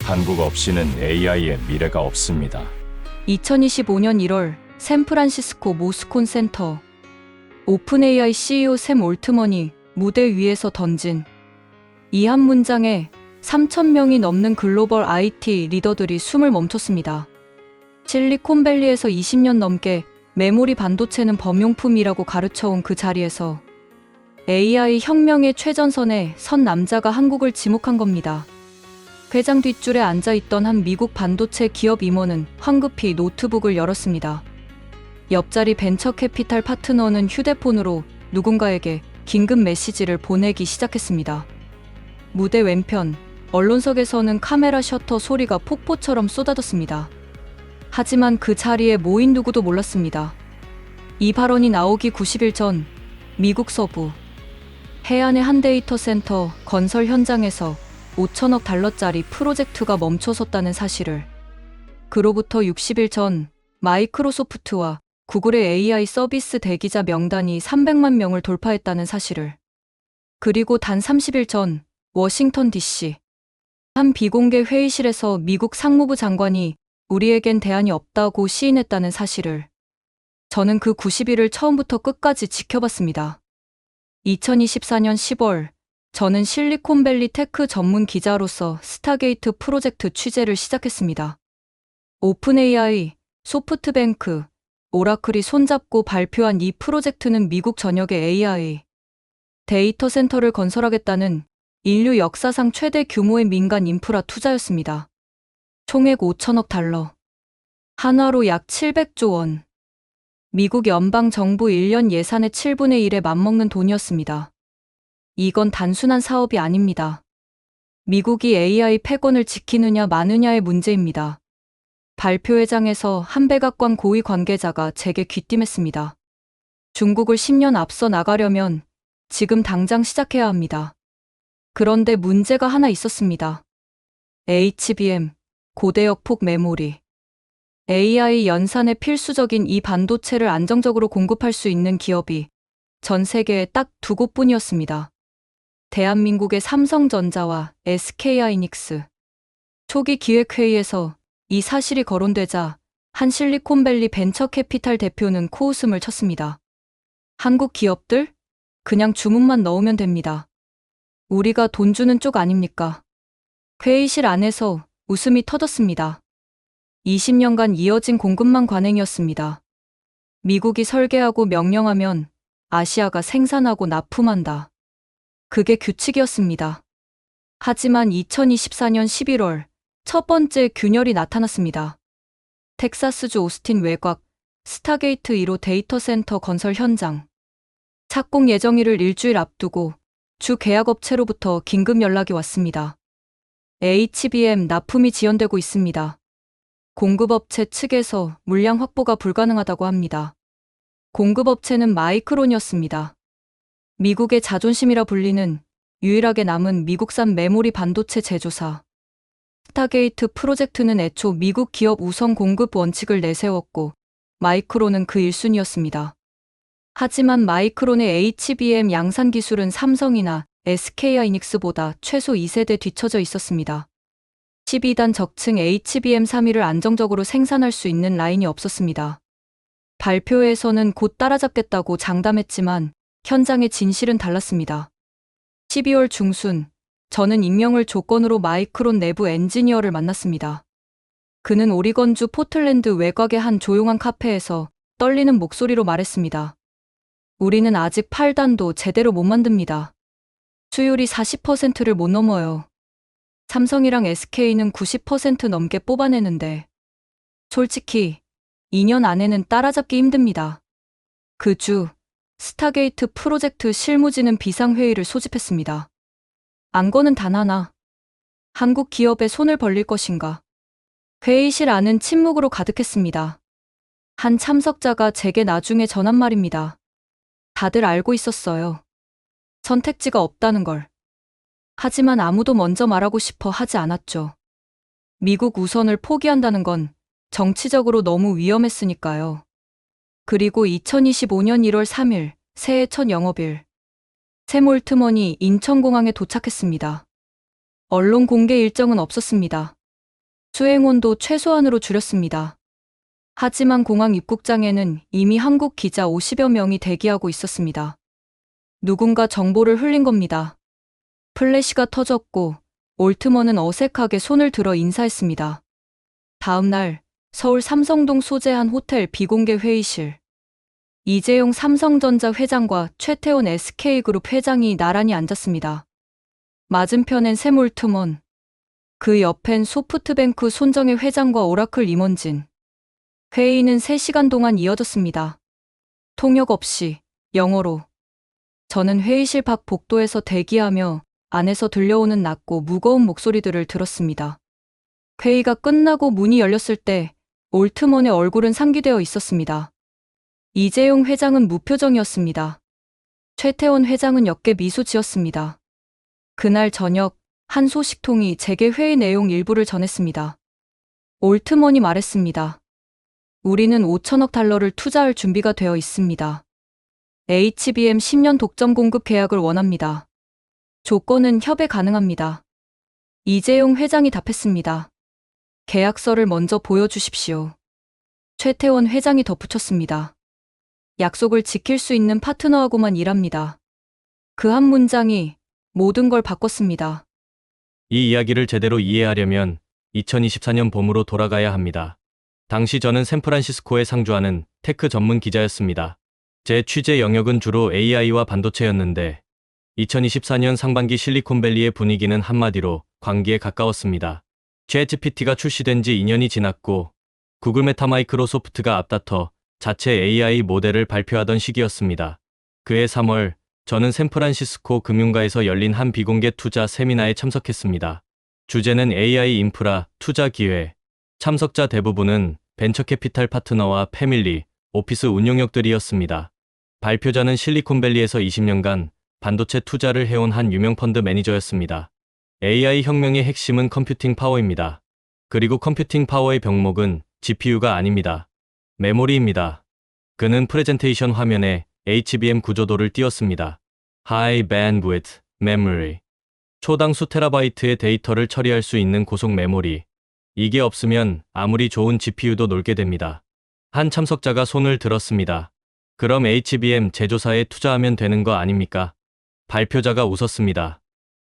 한국 없이는 AI의 미래가 없습니다. 2025년 1월 샌프란시스코 모스콘 센터 오픈AI CEO 샘 올트먼이 무대 위에서 던진 이 한 문장에 3,000명이 넘는 글로벌 IT 리더들이 숨을 멈췄습니다. 실리콘밸리에서 20년 넘게 메모리 반도체는 범용품이라고 가르쳐온 그 자리에서 AI 혁명의 최전선에 선 남자가 한국을 지목한 겁니다. 회장 뒷줄에 앉아있던 한 미국 반도체 기업 임원은 황급히 노트북을 열었습니다. 옆자리 벤처 캐피탈 파트너는 휴대폰으로 누군가에게 긴급 메시지를 보내기 시작했습니다. 무대 왼편, 언론석에서는 카메라 셔터 소리가 폭포처럼 쏟아졌습니다. 하지만 그 자리에 모인 누구도 몰랐습니다. 이 발언이 나오기 90일 전 미국 서부 해안의 한 데이터 센터 건설 현장에서 5천억 달러짜리 프로젝트가 멈춰섰다는 사실을, 그로부터 60일 전 마이크로소프트와 구글의 AI 서비스 대기자 명단이 300만 명을 돌파했다는 사실을, 그리고 단 30일 전 워싱턴 DC 한 비공개 회의실에서 미국 상무부 장관이 우리에겐 대안이 없다고 시인했다는 사실을, 저는 그 90일을 처음부터 끝까지 지켜봤습니다. 2024년 10월 저는 실리콘밸리 테크 전문 기자로서 스타게이트 프로젝트 취재를 시작했습니다. 오픈AI, 소프트뱅크, 오라클이 손잡고 발표한 이 프로젝트는 미국 전역의 AI 데이터 센터를 건설하겠다는 인류 역사상 최대 규모의 민간 인프라 투자였습니다. 총액 5천억 달러, 한화로 약 700조 원. 미국 연방정부 1년 예산의 7분의 1에 맞먹는 돈이었습니다. 이건 단순한 사업이 아닙니다. 미국이 AI 패권을 지키느냐 마느냐의 문제입니다. 발표회장에서 한 백악관 고위 관계자가 제게 귀띔했습니다. 중국을 10년 앞서 나가려면 지금 당장 시작해야 합니다. 그런데 문제가 하나 있었습니다. HBM, 고대역폭 메모리. AI 연산에 필수적인 이 반도체를 안정적으로 공급할 수 있는 기업이 전 세계에 딱 두 곳뿐이었습니다. 대한민국의 삼성전자와 SK하이닉스. 초기 기획회의에서 이 사실이 거론되자 한 실리콘밸리 벤처 캐피탈 대표는 코웃음을 쳤습니다. 한국 기업들? 그냥 주문만 넣으면 됩니다. 우리가 돈 주는 쪽 아닙니까? 회의실 안에서 웃음이 터졌습니다. 20년간 이어진 공급망 관행이었습니다. 미국이 설계하고 명령하면 아시아가 생산하고 납품한다. 그게 규칙이었습니다. 하지만 2024년 11월 첫 번째 균열이 나타났습니다. 텍사스주 오스틴 외곽 스타게이트 1호 데이터 센터 건설 현장. 착공 예정일을 일주일 앞두고 주 계약업체로부터 긴급 연락이 왔습니다. HBM 납품이 지연되고 있습니다. 공급업체 측에서 물량 확보가 불가능하다고 합니다. 공급업체는 마이크론이었습니다. 미국의 자존심이라 불리는 유일하게 남은 미국산 메모리 반도체 제조사. 스타게이트 프로젝트는 애초 미국 기업 우선 공급 원칙을 내세웠고 마이크론은 그 1순위였습니다. 하지만 마이크론의 HBM 양산 기술은 삼성이나 SK하이닉스보다 최소 2세대 뒤처져 있었습니다. 12단 적층 HBM 3위를 안정적으로 생산할 수 있는 라인이 없었습니다. 발표회에서는 곧 따라잡겠다고 장담했지만 현장의 진실은 달랐습니다. 12월 중순, 저는 임명을 조건으로 마이크론 내부 엔지니어를 만났습니다. 그는 오리건주 포틀랜드 외곽의 한 조용한 카페에서 떨리는 목소리로 말했습니다. 우리는 아직 8단도 제대로 못 만듭니다. 수율이 40%를 못 넘어요. 삼성이랑 SK는 90% 넘게 뽑아내는데 솔직히 2년 안에는 따라잡기 힘듭니다. 그 주 스타게이트 프로젝트 실무진은 비상회의를 소집했습니다. 안건은 단 하나. 한국 기업에 손을 벌릴 것인가. 회의실 안은 침묵으로 가득했습니다. 한 참석자가 제게 나중에 전한 말입니다. 다들 알고 있었어요. 선택지가 없다는 걸. 하지만 아무도 먼저 말하고 싶어 하지 않았죠. 미국 우선을 포기한다는 건 정치적으로 너무 위험했으니까요. 그리고 2025년 1월 3일 새해 첫 영업일. 샘 올트먼이 인천공항에 도착했습니다. 언론 공개 일정은 없었습니다. 수행원도 최소한으로 줄였습니다. 하지만 공항 입국장에는 이미 한국 기자 50여 명이 대기하고 있었습니다. 누군가 정보를 흘린 겁니다. 플래시가 터졌고 올트먼은 어색하게 손을 들어 인사했습니다. 다음 날 서울 삼성동 소재 한 호텔 비공개 회의실. 이재용 삼성전자 회장과 최태원 SK그룹 회장이 나란히 앉았습니다. 맞은편엔 샘 올트먼, 그 옆엔 소프트뱅크 손정혜 회장과 오라클 임원진. 회의는 3시간 동안 이어졌습니다. 통역 없이 영어로. 저는 회의실 밖 복도에서 대기하며 안에서 들려오는 낮고 무거운 목소리들을 들었습니다. 회의가 끝나고 문이 열렸을 때 올트먼의 얼굴은 상기되어 있었습니다. 이재용 회장은 무표정이었습니다. 최태원 회장은 역게 미소 지었습니다. 그날 저녁 한 소식통이 제게 회의 내용 일부를 전했습니다. 올트먼이 말했습니다. 우리는 5천억 달러를 투자할 준비가 되어 있습니다. HBM 10년 독점 공급 계약을 원합니다. 조건은 협의 가능합니다. 이재용 회장이 답했습니다. 계약서를 먼저 보여주십시오. 최태원 회장이 덧붙였습니다. 약속을 지킬 수 있는 파트너하고만 일합니다. 그 한 문장이 모든 걸 바꿨습니다. 이 이야기를 제대로 이해하려면 2024년 봄으로 돌아가야 합니다. 당시 저는 샌프란시스코에 상주하는 테크 전문 기자였습니다. 제 취재 영역은 주로 AI와 반도체였는데 2024년 상반기 실리콘밸리의 분위기는 한마디로 광기에 가까웠습니다. 챗GPT가 출시된 지 2년이 지났고 구글 메타 마이크로소프트가 앞다퉈 자체 AI 모델을 발표하던 시기였습니다. 그해 3월 저는 샌프란시스코 금융가에서 열린 한 비공개 투자 세미나에 참석했습니다. 주제는 AI 인프라 투자 기회. 참석자 대부분은 벤처캐피탈 파트너와 패밀리, 오피스 운용력들이었습니다. 발표자는 실리콘밸리에서 20년간 반도체 투자를 해온 한 유명 펀드 매니저였습니다. AI 혁명의 핵심은 컴퓨팅 파워입니다. 그리고 컴퓨팅 파워의 병목은 GPU가 아닙니다. 메모리입니다. 그는 프레젠테이션 화면에 HBM 구조도를 띄웠습니다. High Bandwidth Memory. 초당 수테라바이트의 데이터를 처리할 수 있는 고속 메모리. 이게 없으면 아무리 좋은 GPU도 놀게 됩니다. 한 참석자가 손을 들었습니다. 그럼 HBM 제조사에 투자하면 되는 거 아닙니까? 발표자가 웃었습니다.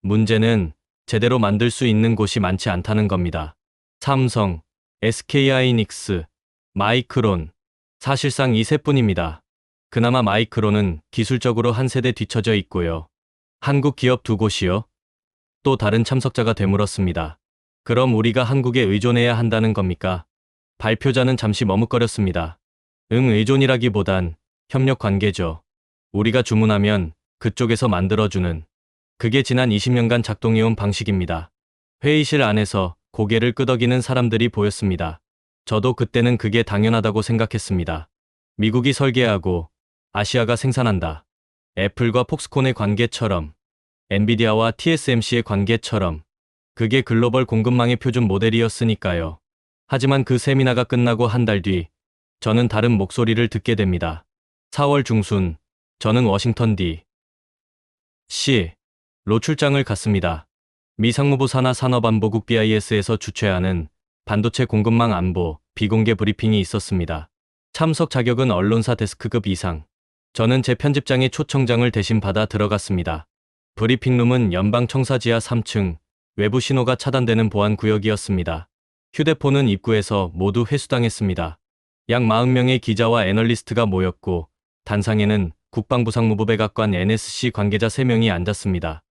문제는 제대로 만들 수 있는 곳이 많지 않다는 겁니다. 삼성, SK하이닉스, 마이크론. 사실상 이 세뿐입니다. 그나마 마이크론은 기술적으로 한 세대 뒤처져 있고요. 한국 기업 2곳이요? 또 다른 참석자가 되물었습니다. 그럼 우리가 한국에 의존해야 한다는 겁니까? 발표자는 잠시 머뭇거렸습니다. 의존이라기보단 협력 관계죠. 우리가 주문하면 그쪽에서 만들어주는. 그게 지난 20년간 작동해온 방식입니다. 회의실 안에서 고개를 끄덕이는 사람들이 보였습니다. 저도 그때는 그게 당연하다고 생각했습니다. 미국이 설계하고 아시아가 생산한다. 애플과 폭스콘의 관계처럼, 엔비디아와 TSMC의 관계처럼. 그게 글로벌 공급망의 표준 모델이었으니까요. 하지만 그 세미나가 끝나고 한 달 뒤, 저는 다른 목소리를 듣게 됩니다. 4월 중순, 저는 워싱턴 D.C.로 출장을 갔습니다. 미 상무부 산하 산업안보국 BIS에서 주최하는 반도체 공급망 안보 비공개 브리핑이 있었습니다. 참석 자격은 언론사 데스크급 이상. 저는 제 편집장의 초청장을 대신 받아 들어갔습니다. 브리핑룸은 연방청사 지하 3층, 외부 신호가 차단되는 보안 구역이었습니다. 휴대폰은 입구에서 모두 회수당했습니다. 약 40명의 기자와 애널리스트가 모였고 단상에는 국방부 상무부 백악관 NSC 관계자 3명이 앉았습니다.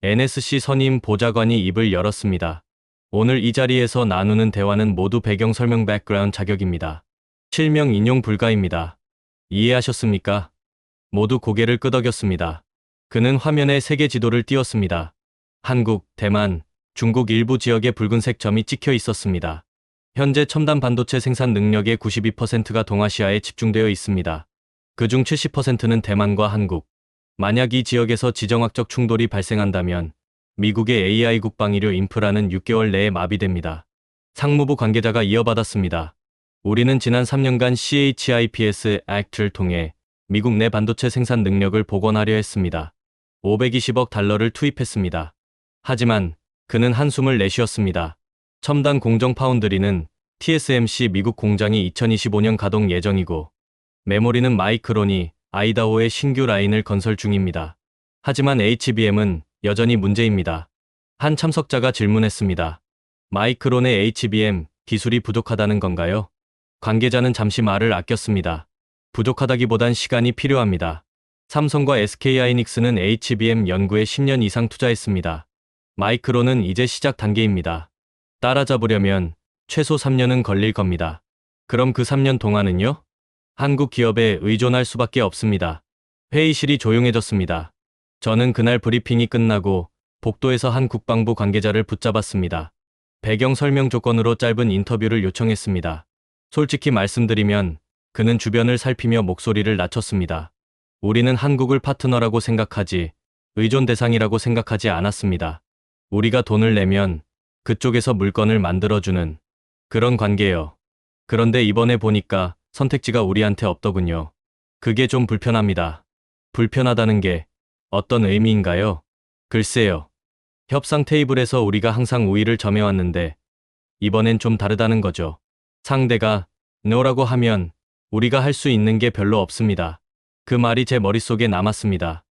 NSC 선임 보좌관이 입을 열었습니다. 오늘 이 자리에서 나누는 대화는 모두 배경 설명 백그라운드 자격입니다. 실명 인용 불가입니다. 이해하셨습니까? 모두 고개를 끄덕였습니다. 그는 화면에 세계 지도를 띄웠습니다. 한국, 대만, 중국 일부 지역에 붉은색 점이 찍혀 있었습니다. 현재 첨단 반도체 생산 능력의 92%가 동아시아에 집중되어 있습니다. 그중 70%는 대만과 한국. 만약 이 지역에서 지정학적 충돌이 발생한다면 미국의 AI 국방의료 인프라는 6개월 내에 마비됩니다. 상무부 관계자가 이어받았습니다. 우리는 지난 3년간 CHIPS 액트를 통해 미국 내 반도체 생산 능력을 복원하려 했습니다. 520억 달러를 투입했습니다. 하지만 그는 한숨을 내쉬었습니다. 첨단 공정 파운드리는 TSMC 미국 공장이 2025년 가동 예정이고, 메모리는 마이크론이 아이다호에 신규 라인을 건설 중입니다. 하지만 HBM은 여전히 문제입니다. 한 참석자가 질문했습니다. 마이크론의 HBM 기술이 부족하다는 건가요? 관계자는 잠시 말을 아꼈습니다. 부족하다기보단 시간이 필요합니다. 삼성과 SK하이닉스는 HBM 연구에 10년 이상 투자했습니다. 마이크론은 이제 시작 단계입니다. 따라잡으려면 최소 3년은 걸릴 겁니다. 그럼 그 3년 동안은요? 한국 기업에 의존할 수밖에 없습니다. 회의실이 조용해졌습니다. 저는 그날 브리핑이 끝나고 복도에서 한 국방부 관계자를 붙잡았습니다. 배경 설명 조건으로 짧은 인터뷰를 요청했습니다. 솔직히 말씀드리면 그는 주변을 살피며 목소리를 낮췄습니다. 우리는 한국을 파트너라고 생각하지 의존 대상이라고 생각하지 않았습니다. 우리가 돈을 내면 그쪽에서 물건을 만들어주는 그런 관계예요. 그런데 이번에 보니까 선택지가 우리한테 없더군요. 그게 좀 불편합니다. 불편하다는 게 어떤 의미인가요? 글쎄요. 협상 테이블에서 우리가 항상 우위를 점해왔는데 이번엔 좀 다르다는 거죠. 상대가 no라고 하면 우리가 할 수 있는 게 별로 없습니다. 그 말이 제 머릿속에 남았습니다.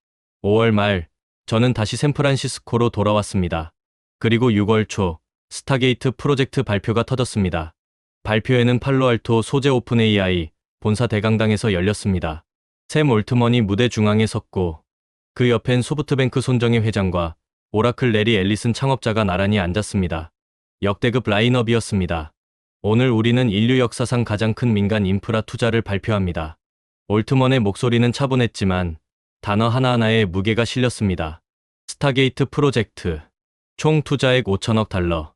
5월 말 저는 다시 샌프란시스코로 돌아왔습니다. 그리고 6월 초 스타게이트 프로젝트 발표가 터졌습니다. 발표회는 팔로알토 소재 오픈 AI 본사 대강당에서 열렸습니다. 샘 올트먼이 무대 중앙에 섰고 그 옆엔 소프트뱅크 손정혜 회장과 오라클 레리 앨리슨 창업자가 나란히 앉았습니다. 역대급 라인업이었습니다. 오늘 우리는 인류 역사상 가장 큰 민간 인프라 투자를 발표합니다. 올트먼의 목소리는 차분했지만 단어 하나하나에 무게가 실렸습니다. 스타게이트 프로젝트, 총 투자액 5천억 달러,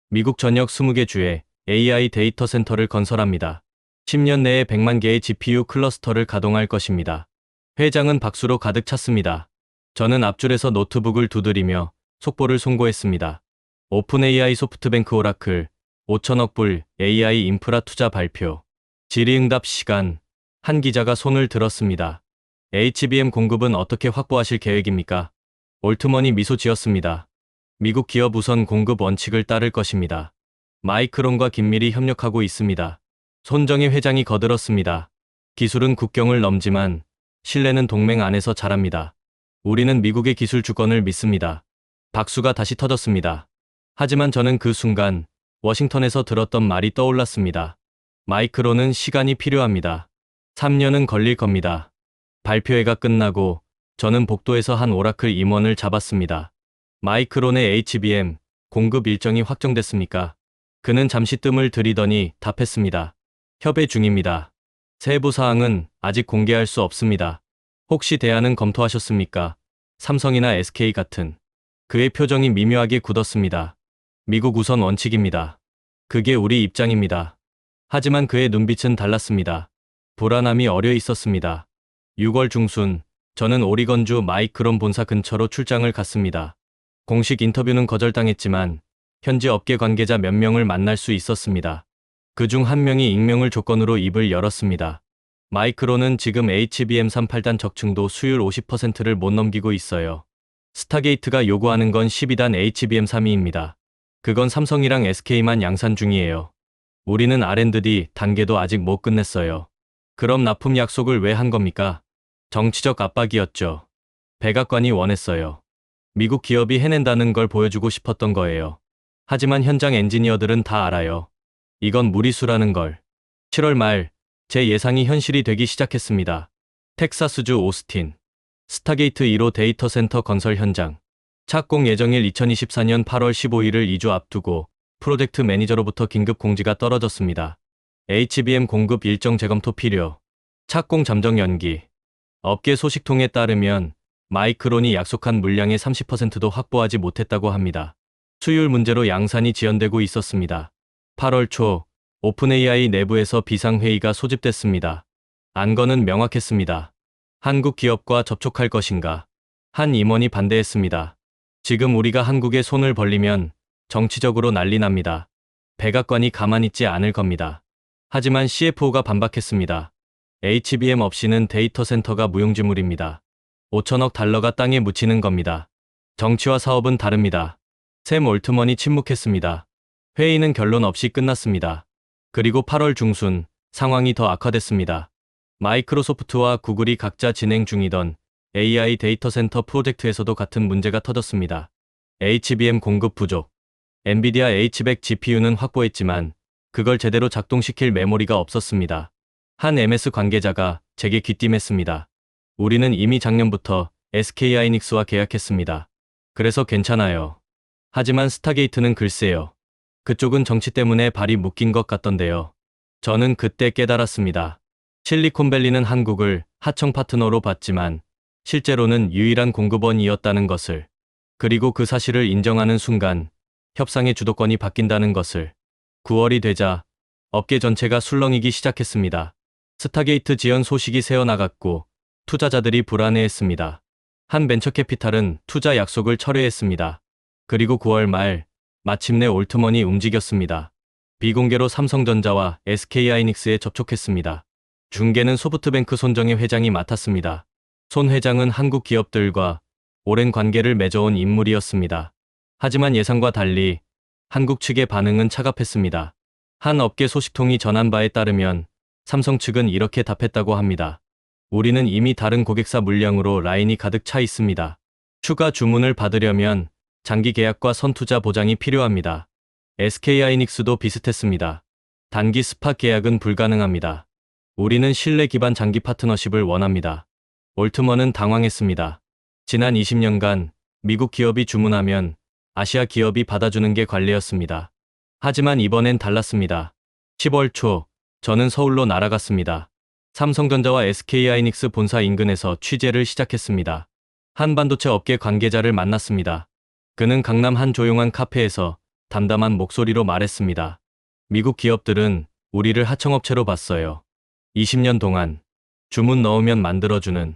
미국 전역 20개 주에 AI 데이터 센터를 건설합니다. 10년 내에 100만 개의 GPU 클러스터를 가동할 것입니다. 회장은 박수로 가득 찼습니다. 저는 앞줄에서 노트북을 두드리며 속보를 송고했습니다. 오픈 AI 소프트뱅크 오라클 5천억 불 AI 인프라 투자 발표. 질의응답 시간. 한 기자가 손을 들었습니다. HBM 공급은 어떻게 확보하실 계획입니까? 올트먼이 미소 지었습니다. 미국 기업 우선 공급 원칙을 따를 것입니다. 마이크론과 긴밀히 협력하고 있습니다. 손정혜 회장이 거들었습니다. 기술은 국경을 넘지만 신뢰는 동맹 안에서 자랍니다. 우리는 미국의 기술 주권을 믿습니다. 박수가 다시 터졌습니다. 하지만 저는 그 순간 워싱턴에서 들었던 말이 떠올랐습니다. 마이크론은 시간이 필요합니다. 3년은 걸릴 겁니다. 발표회가 끝나고 저는 복도에서 한 오라클 임원을 잡았습니다. 마이크론의 HBM 공급 일정이 확정됐습니까? 그는 잠시 뜸을 들이더니 답했습니다. 협의 중입니다. 세부 사항은 아직 공개할 수 없습니다. 혹시 대안은 검토하셨습니까? 삼성이나 SK 같은. 그의 표정이 미묘하게 굳었습니다. 미국 우선 원칙입니다. 그게 우리 입장입니다. 하지만 그의 눈빛은 달랐습니다. 불안함이 어려 있었습니다. 6월 중순, 저는 오리건주 마이크론 본사 근처로 출장을 갔습니다. 공식 인터뷰는 거절당했지만 현지 업계 관계자 몇 명을 만날 수 있었습니다. 그중 한 명이 익명을 조건으로 입을 열었습니다. 마이크론은 지금 HBM 38단 적층도 수율 50%를 못 넘기고 있어요. 스타게이트가 요구하는 건 12단 HBM 3위입니다. 그건 삼성이랑 SK만 양산 중이에요. 우리는 R&D 단계도 아직 못 끝냈어요. 그럼 납품 약속을 왜 한 겁니까? 정치적 압박이었죠. 백악관이 원했어요. 미국 기업이 해낸다는 걸 보여주고 싶었던 거예요. 하지만 현장 엔지니어들은 다 알아요. 이건 무리수라는 걸. 7월 말, 제 예상이 현실이 되기 시작했습니다. 텍사스주 오스틴. 스타게이트 1호 데이터 센터 건설 현장. 착공 예정일 2024년 8월 15일을 2주 앞두고 프로젝트 매니저로부터 긴급 공지가 떨어졌습니다. HBM 공급 일정 재검토 필요. 착공 잠정 연기. 업계 소식통에 따르면 마이크론이 약속한 물량의 30%도 확보하지 못했다고 합니다. 수율 문제로 양산이 지연되고 있었습니다. 8월 초 오픈AI 내부에서 비상회의가 소집됐습니다. 안건은 명확했습니다. 한국 기업과 접촉할 것인가? 한 임원이 반대했습니다. 지금 우리가 한국에 손을 벌리면 정치적으로 난리 납니다. 백악관이 가만히 있지 않을 겁니다. 하지만 CFO가 반박했습니다. HBM 없이는 데이터 센터가 무용지물입니다. 5천억 달러가 땅에 묻히는 겁니다. 정치와 사업은 다릅니다. 샘 올트먼이 침묵했습니다. 회의는 결론 없이 끝났습니다. 그리고 8월 중순 상황이 더 악화됐습니다. 마이크로소프트와 구글이 각자 진행 중이던 AI 데이터 센터 프로젝트에서도 같은 문제가 터졌습니다. HBM 공급 부족. 엔비디아 H100 GPU는 확보했지만 그걸 제대로 작동시킬 메모리가 없었습니다. 한 MS 관계자가 제게 귀띔했습니다. 우리는 이미 작년부터 SK 하이닉스와 계약했습니다. 그래서 괜찮아요. 하지만 스타게이트는 글쎄요. 그쪽은 정치 때문에 발이 묶인 것 같던데요. 저는 그때 깨달았습니다. 실리콘밸리는 한국을 하청 파트너로 봤지만 실제로는 유일한 공급원이었다는 것을, 그리고 그 사실을 인정하는 순간 협상의 주도권이 바뀐다는 것을. 9월이 되자 업계 전체가 술렁이기 시작했습니다. 스타게이트 지연 소식이 새어나갔고 투자자들이 불안해했습니다. 한 벤처캐피탈은 투자 약속을 철회했습니다. 그리고 9월 말 마침내 올트먼이 움직였습니다. 비공개로 삼성전자와 SK하이닉스에 접촉했습니다. 중개는 소프트뱅크 손정혜 회장이 맡았습니다. 손 회장은 한국 기업들과 오랜 관계를 맺어온 인물이었습니다. 하지만 예상과 달리 한국 측의 반응은 차갑했습니다. 한 업계 소식통이 전한 바에 따르면 삼성 측은 이렇게 답했다고 합니다. 우리는 이미 다른 고객사 물량으로 라인이 가득 차 있습니다. 추가 주문을 받으려면 장기 계약과 선투자 보장이 필요합니다. SK하이닉스도 비슷했습니다. 단기 스팟 계약은 불가능합니다. 우리는 신뢰 기반 장기 파트너십을 원합니다. 올트먼은 당황했습니다. 지난 20년간 미국 기업이 주문하면 아시아 기업이 받아주는 게 관례였습니다. 하지만 이번엔 달랐습니다. 10월 초 저는 서울로 날아갔습니다. 삼성전자와 SK하이닉스 본사 인근에서 취재를 시작했습니다. 한 반도체 업계 관계자를 만났습니다. 그는 강남 한 조용한 카페에서 담담한 목소리로 말했습니다. 미국 기업들은 우리를 하청업체로 봤어요. 20년 동안 주문 넣으면 만들어주는.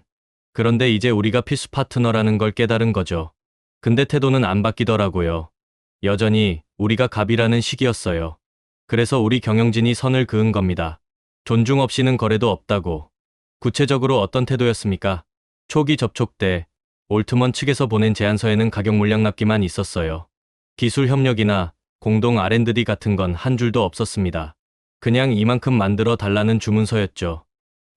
그런데 이제 우리가 필수 파트너라는 걸 깨달은 거죠. 근데 태도는 안 바뀌더라고요. 여전히 우리가 갑이라는 식이었어요. 그래서 우리 경영진이 선을 그은 겁니다. 존중 없이는 거래도 없다고. 구체적으로 어떤 태도였습니까? 초기 접촉 때 올트먼 측에서 보낸 제안서에는 가격 물량 납기만 있었어요. 기술 협력이나 공동 R&D 같은 건 한 줄도 없었습니다. 그냥 이만큼 만들어 달라는 주문서였죠.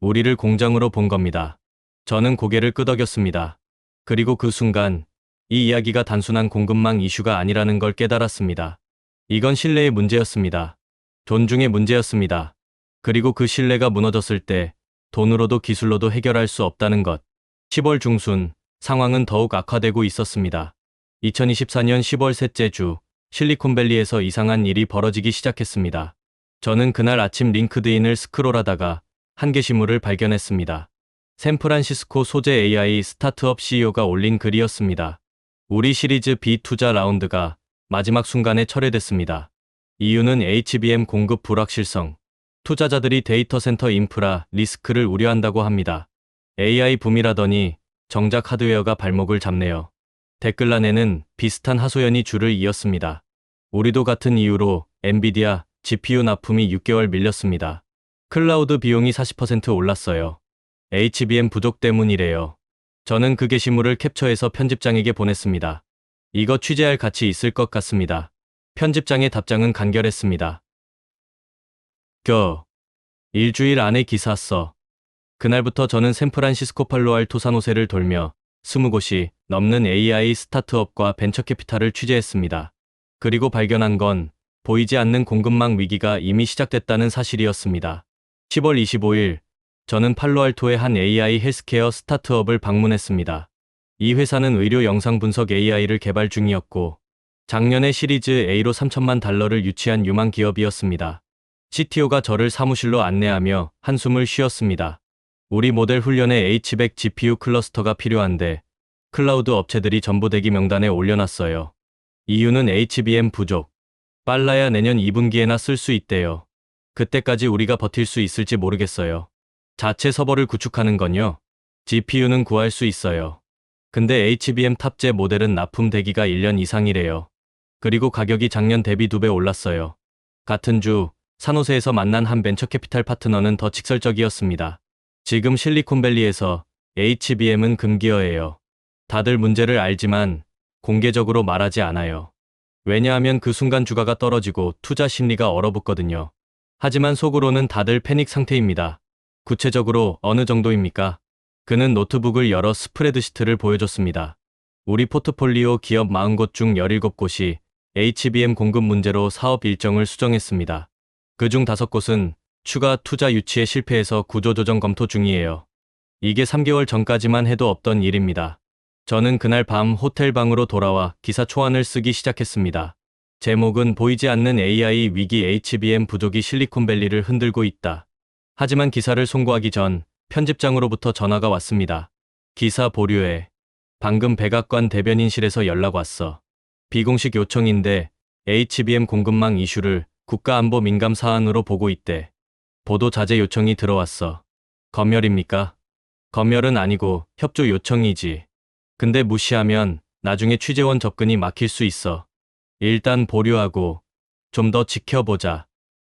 우리를 공장으로 본 겁니다. 저는 고개를 끄덕였습니다. 그리고 그 순간 이 이야기가 단순한 공급망 이슈가 아니라는 걸 깨달았습니다. 이건 신뢰의 문제였습니다. 존중의 문제였습니다. 그리고 그 신뢰가 무너졌을 때 돈으로도 기술로도 해결할 수 없다는 것. 10월 중순 상황은 더욱 악화되고 있었습니다. 2024년 10월 셋째 주 실리콘밸리에서 이상한 일이 벌어지기 시작했습니다. 저는 그날 아침 링크드인을 스크롤하다가 한 게시물을 발견했습니다. 샌프란시스코 소재 AI 스타트업 CEO가 올린 글이었습니다. 우리 시리즈 B 투자 라운드가 마지막 순간에 철회됐습니다. 이유는 HBM 공급 불확실성. 투자자들이 데이터 센터 인프라 리스크를 우려한다고 합니다. AI 붐이라더니 정작 하드웨어가 발목을 잡네요. 댓글란에는 비슷한 하소연이 줄을 이었습니다. 우리도 같은 이유로 엔비디아 GPU 납품이 6개월 밀렸습니다. 클라우드 비용이 40% 올랐어요. HBM 부족 때문이래요. 저는 그 게시물을 캡처해서 편집장에게 보냈습니다. 이거 취재할 가치 있을 것 같습니다. 편집장의 답장은 간결했습니다. 일주일 안에 기사 써. 그날부터 저는 샌프란시스코 팔로알토 산호세를 돌며 20곳이 넘는 AI 스타트업과 벤처캐피탈을 취재했습니다. 그리고 발견한 건 보이지 않는 공급망 위기가 이미 시작됐다는 사실이었습니다. 10월 25일 저는 팔로알토의 한 AI 헬스케어 스타트업을 방문했습니다. 이 회사는 의료 영상 분석 AI를 개발 중이었고 작년에 시리즈 A로 $3,000만 유치한 유망 기업이었습니다. CTO가 저를 사무실로 안내하며 한숨을 쉬었습니다. 우리 모델 훈련에 H100 GPU 클러스터가 필요한데 클라우드 업체들이 전부 대기 명단에 올려놨어요. 이유는 HBM 부족. 빨라야 내년 2분기에나 쓸 수 있대요. 그때까지 우리가 버틸 수 있을지 모르겠어요. 자체 서버를 구축하는 건요. GPU는 구할 수 있어요. 근데 HBM 탑재 모델은 납품 대기가 1년 이상이래요. 그리고 가격이 작년 대비 2배 올랐어요. 같은 주 산호세에서 만난 한 벤처캐피탈 파트너는 더 직설적이었습니다. 지금 실리콘밸리에서 HBM은 금기어예요. 다들 문제를 알지만 공개적으로 말하지 않아요. 왜냐하면 그 순간 주가가 떨어지고 투자 심리가 얼어붙거든요. 하지만 속으로는 다들 패닉 상태입니다. 구체적으로 어느 정도입니까? 그는 노트북을 열어 스프레드시트를 보여줬습니다. 우리 포트폴리오 기업 40곳 중 17곳이 HBM 공급 문제로 사업 일정을 수정했습니다. 그중 5곳은 추가 투자 유치에 실패해서 구조조정 검토 중이에요. 이게 3개월 전까지만 해도 없던 일입니다. 저는 그날 밤 호텔 방으로 돌아와 기사 초안을 쓰기 시작했습니다. 제목은 보이지 않는 AI 위기 HBM 부족이 실리콘밸리를 흔들고 있다. 하지만 기사를 송고하기 전 편집장으로부터 전화가 왔습니다. 기사 보류해. 방금 백악관 대변인실에서 연락 왔어. 비공식 요청인데 HBM 공급망 이슈를 국가안보 민감 사안으로 보고 있대. 보도 자제 요청이 들어왔어. 검열입니까? 검열은 아니고 협조 요청이지. 근데 무시하면 나중에 취재원 접근이 막힐 수 있어. 일단 보류하고 좀 더 지켜보자.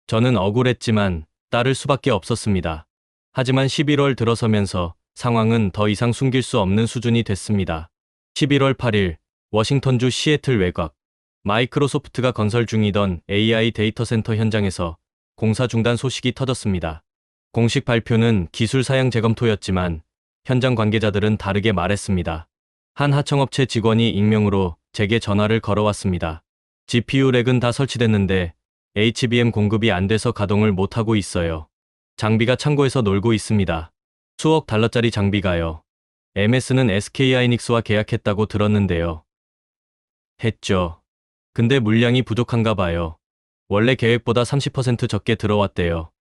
저는 억울했지만 따를 수밖에 없었습니다. 하지만 11월 들어서면서 상황은 더 이상 숨길 수 없는 수준이 됐습니다. 11월 8일 워싱턴주 시애틀 외곽 마이크로소프트가 건설 중이던 AI 데이터 센터 현장에서 공사 중단 소식이 터졌습니다. 공식 발표는 기술 사양 재검토였지만 현장 관계자들은 다르게 말했습니다. 한 하청업체 직원이 익명으로 제게 전화를 걸어왔습니다. GPU 렉은 다 설치됐는데 HBM 공급이 안 돼서 가동을 못하고 있어요. 장비가 창고에서 놀고 있습니다. 수억 달러짜리 장비가요. MS는 SK하이닉스와 계약했다고 들었는데요. 했죠. 근데 물량이 부족한가 봐요. 원래 계획보다 30% 적게 들어왔대요.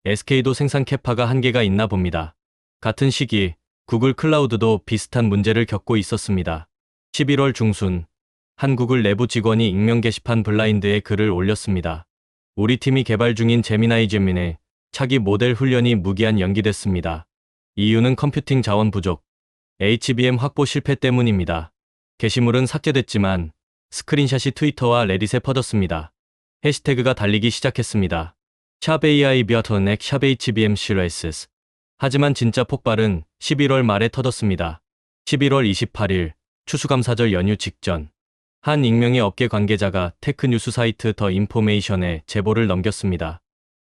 SK도 생산 캐파가 한계가 있나 봅니다. 같은 시기 구글 클라우드도 비슷한 문제를 겪고 있었습니다. 11월 중순 한 구글 내부 직원이 익명 게시판 블라인드에 글을 올렸습니다. 우리 팀이 개발 중인 제미나이 제민의 차기 모델 훈련이 무기한 연기됐습니다. 이유는 컴퓨팅 자원 부족, HBM 확보 실패 때문입니다. 게시물은 삭제됐지만 스크린샷이 트위터와 레딧에 퍼졌습니다. 해시태그가 달리기 시작했습니다. 샵 AI 비어터넥 샵 HBM 시레이스. 하지만 진짜 폭발은 11월 말에 터졌습니다. 11월 28일 추수감사절 연휴 직전 한 익명의 업계 관계자가 테크 뉴스 사이트 더 인포메이션에 제보를 넘겼습니다.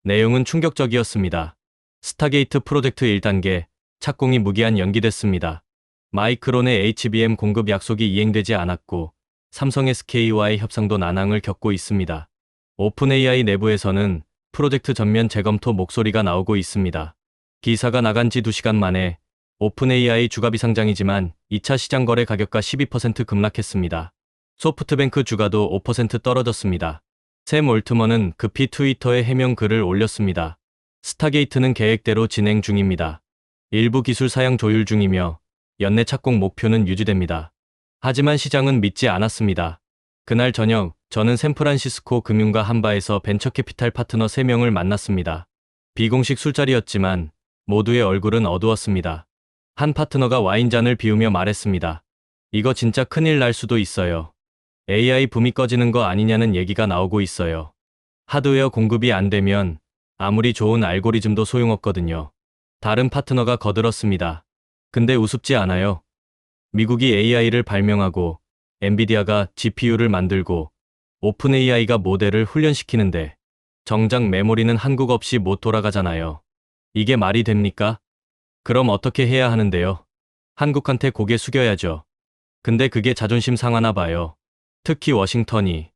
내용은 충격적이었습니다. 스타게이트 프로젝트 1단계 착공이 무기한 연기됐습니다. 마이크론의 HBM 공급 약속이 이행되지 않았고 삼성 SK와의 협상도 난항을 겪고 있습니다. 오픈AI 내부에서는 프로젝트 전면 재검토 목소리가 나오고 있습니다. 기사가 나간 지 2시간 만에 오픈AI 주가 비상장이지만 2차 시장 거래 가격가 12% 급락했습니다. 소프트뱅크 주가도 5% 떨어졌습니다. 샘 올트먼은 급히 트위터에 해명 글을 올렸습니다. 스타게이트는 계획대로 진행 중입니다. 일부 기술 사양 조율 중이며 연내 착공 목표는 유지됩니다. 하지만 시장은 믿지 않았습니다. 그날 저녁 저는 샌프란시스코 금융가 한바에서 벤처캐피탈 파트너 3명을 만났습니다. 비공식 술자리였지만 모두의 얼굴은 어두웠습니다. 한 파트너가 와인잔을 비우며 말했습니다. 이거 진짜 큰일 날 수도 있어요. AI 붐이 꺼지는 거 아니냐는 얘기가 나오고 있어요. 하드웨어 공급이 안 되면 아무리 좋은 알고리즘도 소용없거든요. 다른 파트너가 거들었습니다. 근데 우습지 않아요. 미국이 AI를 발명하고 엔비디아가 GPU를 만들고 오픈AI가 모델을 훈련시키는데 정작 메모리는 한국 없이 못 돌아가잖아요. 이게 말이 됩니까? 그럼 어떻게 해야 하는데요? 한국한테 고개 숙여야죠. 근데 그게 자존심 상하나 봐요. 특히 워싱턴이.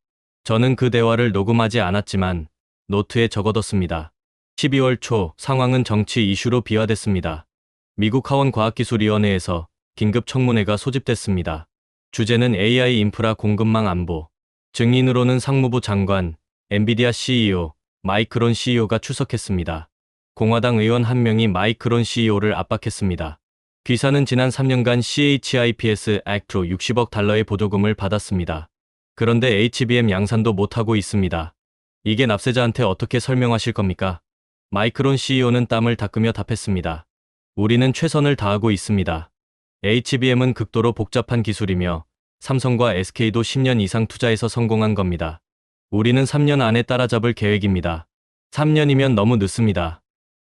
저는 그 대화를 녹음하지 않았지만 노트에 적어뒀습니다. 12월 초 상황은 정치 이슈로 비화됐습니다. 미국 하원과학기술위원회에서 긴급 청문회가 소집됐습니다. 주제는 AI 인프라 공급망 안보. 증인으로는 상무부 장관, 엔비디아 CEO, 마이크론 CEO가 출석했습니다. 공화당 의원 한 명이 마이크론 CEO를 압박했습니다. 귀사는 지난 3년간 CHIPS 액트로 60억 달러의 보조금을 받았습니다. 그런데 HBM 양산도 못하고 있습니다. 이게 납세자한테 어떻게 설명하실 겁니까? 마이크론 CEO는 땀을 닦으며 답했습니다. 우리는 최선을 다하고 있습니다. HBM은 극도로 복잡한 기술이며 삼성과 SK도 10년 이상 투자해서 성공한 겁니다. 우리는 3년 안에 따라잡을 계획입니다. 3년이면 너무 늦습니다.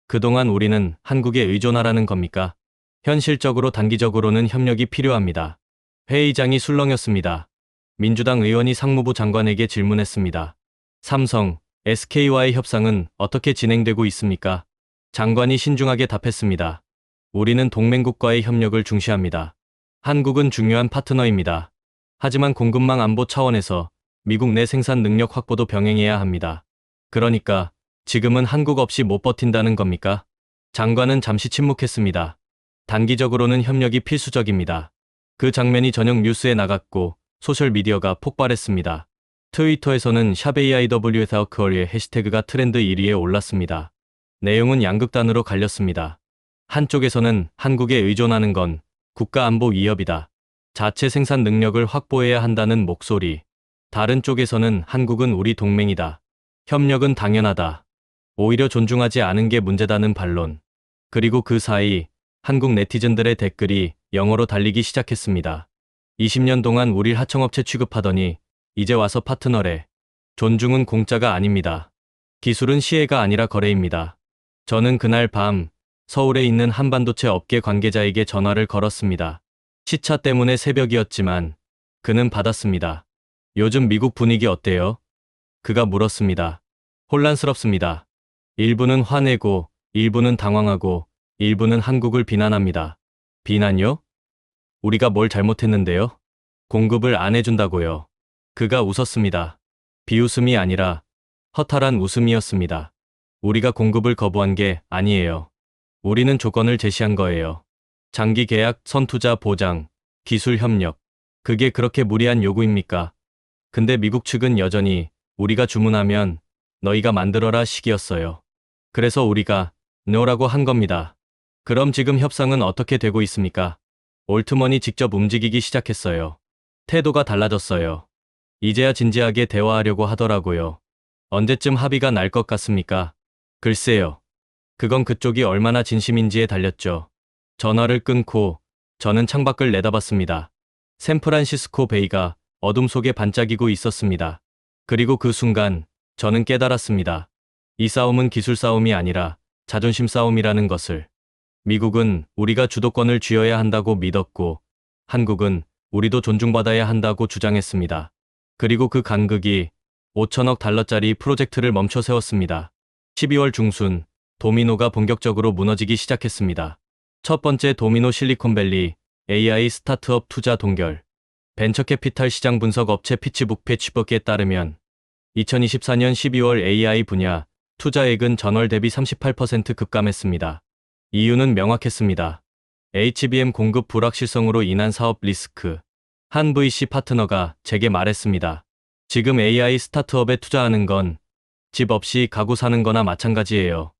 그동안 우리는 한국에 의존하라는 겁니까? 현실적으로 단기적으로는 협력이 필요합니다. 회의장이 술렁였습니다. 민주당 의원이 상무부 장관에게 질문했습니다. 삼성, SK와의 협상은 어떻게 진행되고 있습니까? 장관이 신중하게 답했습니다. 우리는 동맹국과의 협력을 중시합니다. 한국은 중요한 파트너입니다. 하지만 공급망 안보 차원에서 미국 내 생산 능력 확보도 병행해야 합니다. 그러니까 지금은 한국 없이 못 버틴다는 겁니까? 장관은 잠시 침묵했습니다. 단기적으로는 협력이 필수적입니다. 그 장면이 저녁 뉴스에 나갔고 소셜미디어가 폭발했습니다. 트위터에서는 샵AIWSOutCore의 해시태그가 트렌드 1위에 올랐습니다. 내용은 양극단으로 갈렸습니다. 한쪽에서는 한국에 의존하는 건 국가 안보 위협이다. 자체 생산 능력을 확보해야 한다는 목소리. 다른 쪽에서는 한국은 우리 동맹이다. 협력은 당연하다. 오히려 존중하지 않은 게 문제다는 반론. 그리고 그 사이 한국 네티즌들의 댓글이 영어로 달리기 시작했습니다. 20년 동안 우릴 하청업체 취급하더니 이제 와서 파트너래. 존중은 공짜가 아닙니다. 기술은 시혜가 아니라 거래입니다. 저는 그날 밤 서울에 있는 한반도체 업계 관계자에게 전화를 걸었습니다. 시차 때문에 새벽이었지만 그는 받았습니다. 요즘 미국 분위기 어때요? 그가 물었습니다. 혼란스럽습니다. 일부는 화내고, 일부는 당황하고, 일부는 한국을 비난합니다. 비난요? 우리가 뭘 잘못했는데요? 공급을 안 해준다고요. 그가 웃었습니다. 비웃음이 아니라 허탈한 웃음이었습니다. 우리가 공급을 거부한 게 아니에요. 우리는 조건을 제시한 거예요. 장기 계약, 선투자 보장, 기술 협력. 그게 그렇게 무리한 요구입니까? 근데 미국 측은 여전히 우리가 주문하면 너희가 만들어라 식이었어요. 그래서 우리가 no라고 한 겁니다. 그럼 지금 협상은 어떻게 되고 있습니까? 올트먼이 직접 움직이기 시작했어요. 태도가 달라졌어요. 이제야 진지하게 대화하려고 하더라고요. 언제쯤 합의가 날 것 같습니까? 글쎄요. 그건 그쪽이 얼마나 진심인지에 달렸죠. 전화를 끊고 저는 창밖을 내다봤습니다. 샌프란시스코 베이가 어둠 속에 반짝이고 있었습니다. 그리고 그 순간 저는 깨달았습니다. 이 싸움은 기술 싸움이 아니라 자존심 싸움이라는 것을. 미국은 우리가 주도권을 쥐어야 한다고 믿었고 한국은 우리도 존중받아야 한다고 주장했습니다. 그리고 그 간극이 5천억 달러짜리 프로젝트를 멈춰 세웠습니다. 12월 중순 도미노가 본격적으로 무너지기 시작했습니다. 첫 번째 도미노 실리콘밸리 AI 스타트업 투자 동결. 벤처캐피탈 시장 분석 업체 피치북 패치버크에 따르면 2024년 12월 AI 분야 투자액은 전월 대비 38% 급감했습니다. 이유는 명확했습니다. HBM 공급 불확실성으로 인한 사업 리스크. 한 VC 파트너가 제게 말했습니다. 지금 AI 스타트업에 투자하는 건 집 없이 가구 사는 거나 마찬가지예요.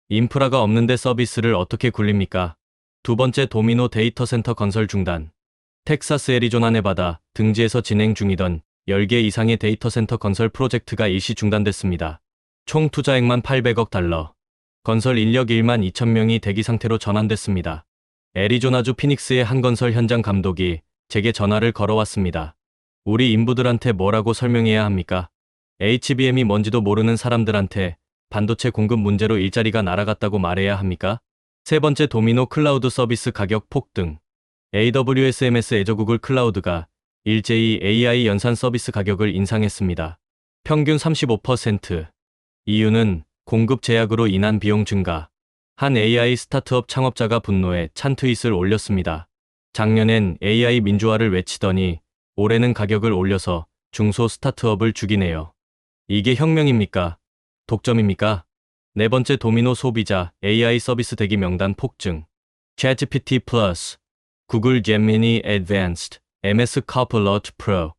인프라가 없는데 서비스를 어떻게 굴립니까? 두 번째 도미노 데이터 센터 건설 중단. 텍사스 애리조나 네바다 등지에서 진행 중이던 10개 이상의 데이터 센터 건설 프로젝트가 일시 중단됐습니다. 총 투자액만 800억 달러. 건설 인력 1만 2천 명이 대기 상태로 전환됐습니다. 애리조나주 피닉스의 한 건설 현장 감독이 제게 전화를 걸어왔습니다. 우리 인부들한테 뭐라고 설명해야 합니까? HBM이 뭔지도 모르는 사람들한테 반도체 공급 문제로 일자리가 날아갔다고 말해야 합니까? 세 번째 도미노 클라우드 서비스 가격 폭등. AWS MS 애저 구글 클라우드가 일제히 AI 연산 서비스 가격을 인상했습니다. 평균 35%. 이유는 공급 제약으로 인한 비용 증가. 한 AI 스타트업 창업자가 분노해 찬 트윗을 올렸습니다. 작년엔 AI 민주화를 외치더니 올해는 가격을 올려서 중소 스타트업을 죽이네요. 이게 혁명입니까? 독점입니까? 네 번째 도미노 소비자 AI 서비스 대기 명단 폭증. ChatGPT 플러스, 구글 제미니 애드밴스드, MS Copilot Pro.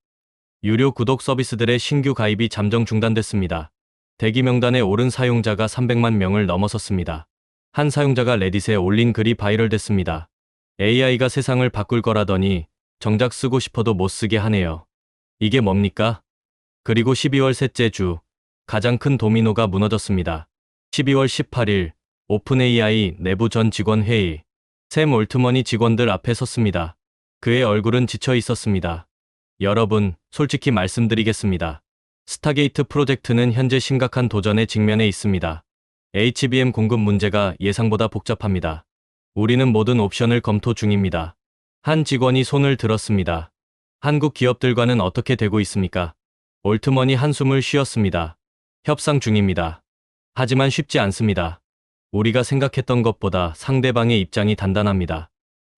유료 구독 서비스들의 신규 가입이 잠정 중단됐습니다. 대기 명단에 오른 사용자가 300만 명을 넘어섰습니다. 한 사용자가 레딧에 올린 글이 바이럴됐습니다. AI가 세상을 바꿀 거라더니 정작 쓰고 싶어도 못 쓰게 하네요. 이게 뭡니까? 그리고 12월 셋째 주, 가장 큰 도미노가 무너졌습니다. 12월 18일, 오픈 AI 내부 전 직원 회의. 샘 올트먼이 직원들 앞에 섰습니다. 그의 얼굴은 지쳐 있었습니다. 여러분, 솔직히 말씀드리겠습니다. 스타게이트 프로젝트는 현재 심각한 도전에 직면해 있습니다. HBM 공급 문제가 예상보다 복잡합니다. 우리는 모든 옵션을 검토 중입니다. 한 직원이 손을 들었습니다. 한국 기업들과는 어떻게 되고 있습니까? 올트먼이 한숨을 쉬었습니다. 협상 중입니다. 하지만 쉽지 않습니다. 우리가 생각했던 것보다 상대방의 입장이 단단합니다.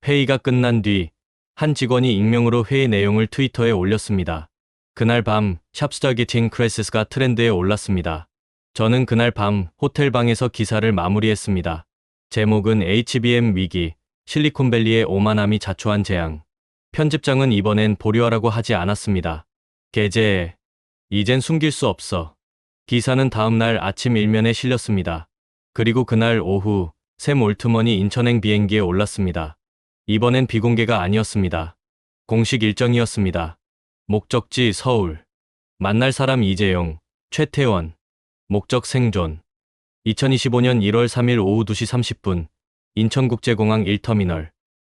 회의가 끝난 뒤 한 직원이 익명으로 회의 내용을 트위터에 올렸습니다. 그날 밤 샵스타게팅 크레시스가 트렌드에 올랐습니다. 저는 그날 밤 호텔 방에서 기사를 마무리했습니다. 제목은 HBM 위기, 실리콘밸리의 오만함이 자초한 재앙. 편집장은 이번엔 보류하라고 하지 않았습니다. 게재해. 이젠 숨길 수 없어. 기사는 다음날 아침 일면에 실렸습니다. 그리고 그날 오후 샘 올트먼이 인천행 비행기에 올랐습니다. 이번엔 비공개가 아니었습니다. 공식 일정이었습니다. 목적지 서울. 만날 사람 이재용, 최태원. 목적 생존. 2025년 1월 3일 오후 2시 30분 인천국제공항 1터미널.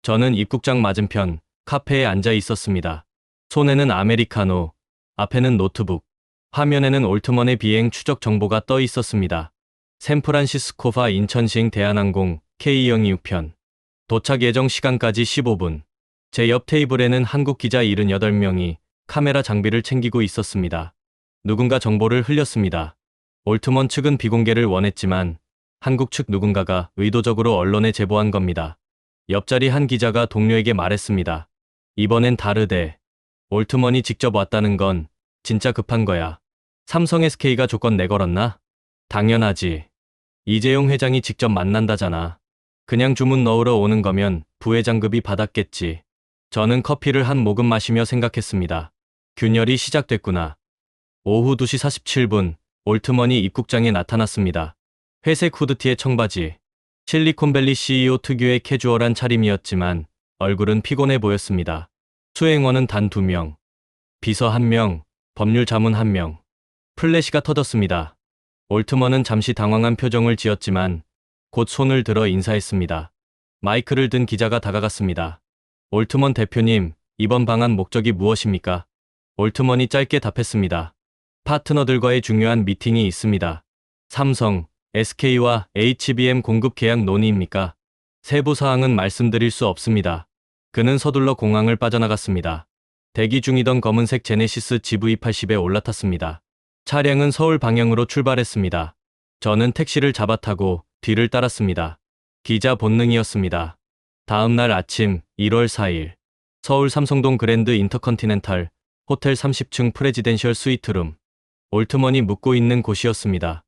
저는 입국장 맞은편 카페에 앉아 있었습니다. 손에는 아메리카노, 앞에는 노트북. 화면에는 올트먼의 비행 추적 정보가 떠 있었습니다. 샌프란시스코파 인천시행 대한항공 K202편. 도착 예정 시간까지 15분. 제 옆 테이블에는 한국 기자 78명이 카메라 장비를 챙기고 있었습니다. 누군가 정보를 흘렸습니다. 올트먼 측은 비공개를 원했지만 한국 측 누군가가 의도적으로 언론에 제보한 겁니다. 옆자리 한 기자가 동료에게 말했습니다. 이번엔 다르대. 올트먼이 직접 왔다는 건 진짜 급한 거야. 삼성 SK가 조건 내걸었나? 당연하지. 이재용 회장이 직접 만난다잖아. 그냥 주문 넣으러 오는 거면 부회장급이 받았겠지. 저는 커피를 한 모금 마시며 생각했습니다. 균열이 시작됐구나. 오후 2시 47분 올트먼이 입국장에 나타났습니다. 회색 후드티에 청바지. 실리콘밸리 CEO 특유의 캐주얼한 차림이었지만 얼굴은 피곤해 보였습니다. 수행원은 단 2명. 비서 1명, 법률 자문 1명. 플래시가 터졌습니다. 올트먼은 잠시 당황한 표정을 지었지만 곧 손을 들어 인사했습니다. 마이크를 든 기자가 다가갔습니다. 올트먼 대표님, 이번 방한 목적이 무엇입니까? 올트먼이 짧게 답했습니다. 파트너들과의 중요한 미팅이 있습니다. 삼성, SK와 HBM 공급 계약 논의입니까? 세부 사항은 말씀드릴 수 없습니다. 그는 서둘러 공항을 빠져나갔습니다. 대기 중이던 검은색 제네시스 GV80에 올라탔습니다. 차량은 서울 방향으로 출발했습니다. 저는 택시를 잡아타고 뒤를 따랐습니다. 기자 본능이었습니다. 다음 날 아침 1월 4일 서울 삼성동 그랜드 인터컨티넨탈 호텔 30층 프레지덴셜 스위트룸. 올트먼이 묵고 있는 곳이었습니다.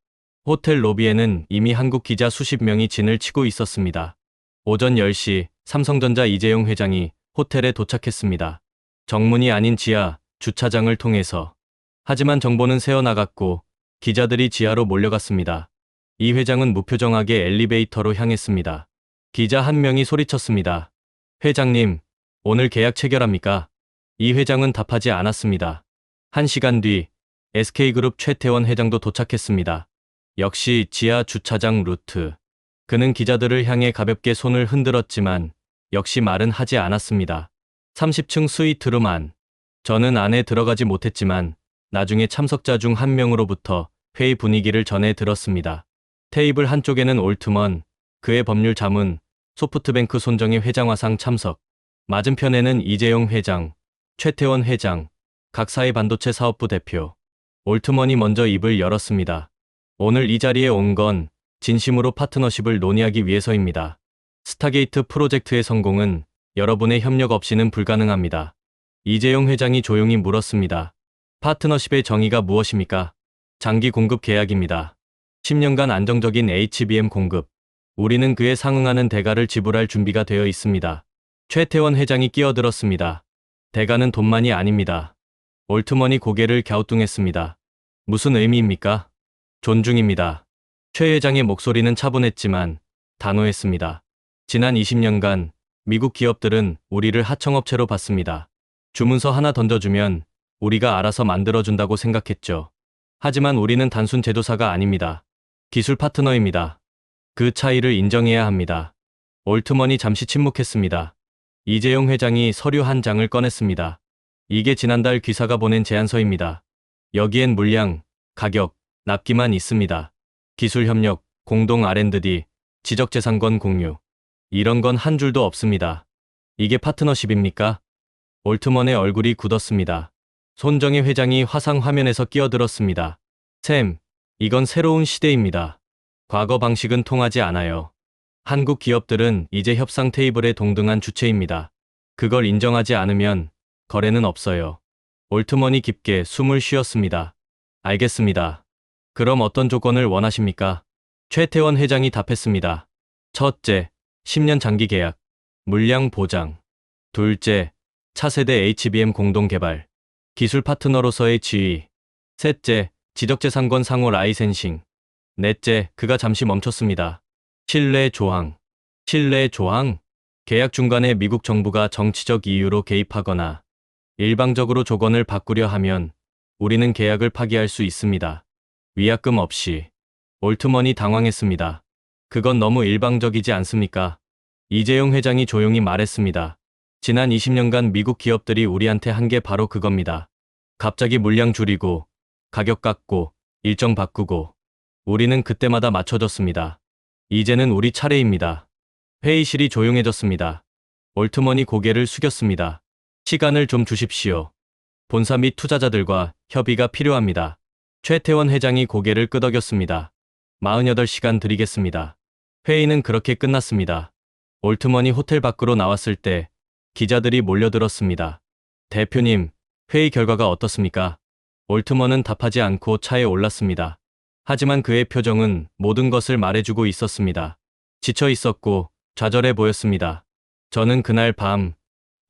호텔 로비에는 이미 한국 기자 수십 명이 진을 치고 있었습니다. 오전 10시 삼성전자 이재용 회장이 호텔에 도착했습니다. 정문이 아닌 지하 주차장을 통해서. 하지만 정보는 새어나갔고 기자들이 지하로 몰려갔습니다. 이 회장은 무표정하게 엘리베이터로 향했습니다. 기자 한 명이 소리쳤습니다. 회장님, 오늘 계약 체결합니까? 이 회장은 답하지 않았습니다. 1시간 뒤 SK그룹 최태원 회장도 도착했습니다. 역시 지하 주차장 루트. 그는 기자들을 향해 가볍게 손을 흔들었지만 역시 말은 하지 않았습니다. 30층 스위트룸 안. 저는 안에 들어가지 못했지만 나중에 참석자 중 한 명으로부터 회의 분위기를 전해 들었습니다. 테이블 한쪽에는 올트먼, 그의 법률 자문, 소프트뱅크 손정희 회장 화상 참석. 맞은편에는 이재용 회장, 최태원 회장, 각사의 반도체 사업부 대표. 올트먼이 먼저 입을 열었습니다. 오늘 이 자리에 온 건 진심으로 파트너십을 논의하기 위해서입니다. 스타게이트 프로젝트의 성공은 여러분의 협력 없이는 불가능합니다. 이재용 회장이 조용히 물었습니다. 파트너십의 정의가 무엇입니까? 장기 공급 계약입니다. 10년간 안정적인 HBM 공급. 우리는 그에 상응하는 대가를 지불할 준비가 되어 있습니다. 최태원 회장이 끼어들었습니다. 대가는 돈만이 아닙니다. 올트먼이 고개를 갸우뚱했습니다. 무슨 의미입니까? 존중입니다. 최 회장의 목소리는 차분했지만 단호했습니다. 지난 20년간 미국 기업들은 우리를 하청업체로 봤습니다. 주문서 하나 던져주면 우리가 알아서 만들어준다고 생각했죠. 하지만 우리는 단순 제조사가 아닙니다. 기술 파트너입니다. 그 차이를 인정해야 합니다. 올트먼이 잠시 침묵했습니다. 이재용 회장이 서류 한 장을 꺼냈습니다. 이게 지난달 귀사가 보낸 제안서입니다. 여기엔 물량, 가격, 납기만 있습니다. 기술 협력, 공동 R&D, 지적재산권 공유. 이런 건 한 줄도 없습니다. 이게 파트너십입니까? 올트먼의 얼굴이 굳었습니다. 손정혜 회장이 화상 화면에서 끼어들었습니다. 샘, 이건 새로운 시대입니다. 과거 방식은 통하지 않아요. 한국 기업들은 이제 협상 테이블에 동등한 주체입니다. 그걸 인정하지 않으면 거래는 없어요. 올트먼이 깊게 숨을 쉬었습니다. 알겠습니다. 그럼 어떤 조건을 원하십니까? 최태원 회장이 답했습니다. 첫째, 10년 장기 계약, 물량 보장. 둘째, 차세대 HBM 공동 개발, 기술 파트너로서의 지위. 셋째, 지적재산권 상호 라이센싱. 넷째, 그가 잠시 멈췄습니다. 신뢰 조항. 신뢰 조항? 계약 중간에 미국 정부가 정치적 이유로 개입하거나 일방적으로 조건을 바꾸려 하면 우리는 계약을 파기할 수 있습니다. 위약금 없이. 올트먼이 당황했습니다. 그건 너무 일방적이지 않습니까? 이재용 회장이 조용히 말했습니다. 지난 20년간 미국 기업들이 우리한테 한 게 바로 그겁니다. 갑자기 물량 줄이고, 가격 깎고, 일정 바꾸고. 우리는 그때마다 맞춰줬습니다. 이제는 우리 차례입니다. 회의실이 조용해졌습니다. 올트먼이 고개를 숙였습니다. 시간을 좀 주십시오. 본사 및 투자자들과 협의가 필요합니다. 최태원 회장이 고개를 끄덕였습니다. 48시간 드리겠습니다. 회의는 그렇게 끝났습니다. 올트먼이 호텔 밖으로 나왔을 때 기자들이 몰려들었습니다. 대표님, 회의 결과가 어떻습니까? 올트먼은 답하지 않고 차에 올랐습니다. 하지만 그의 표정은 모든 것을 말해주고 있었습니다. 지쳐 있었고 좌절해 보였습니다. 저는 그날 밤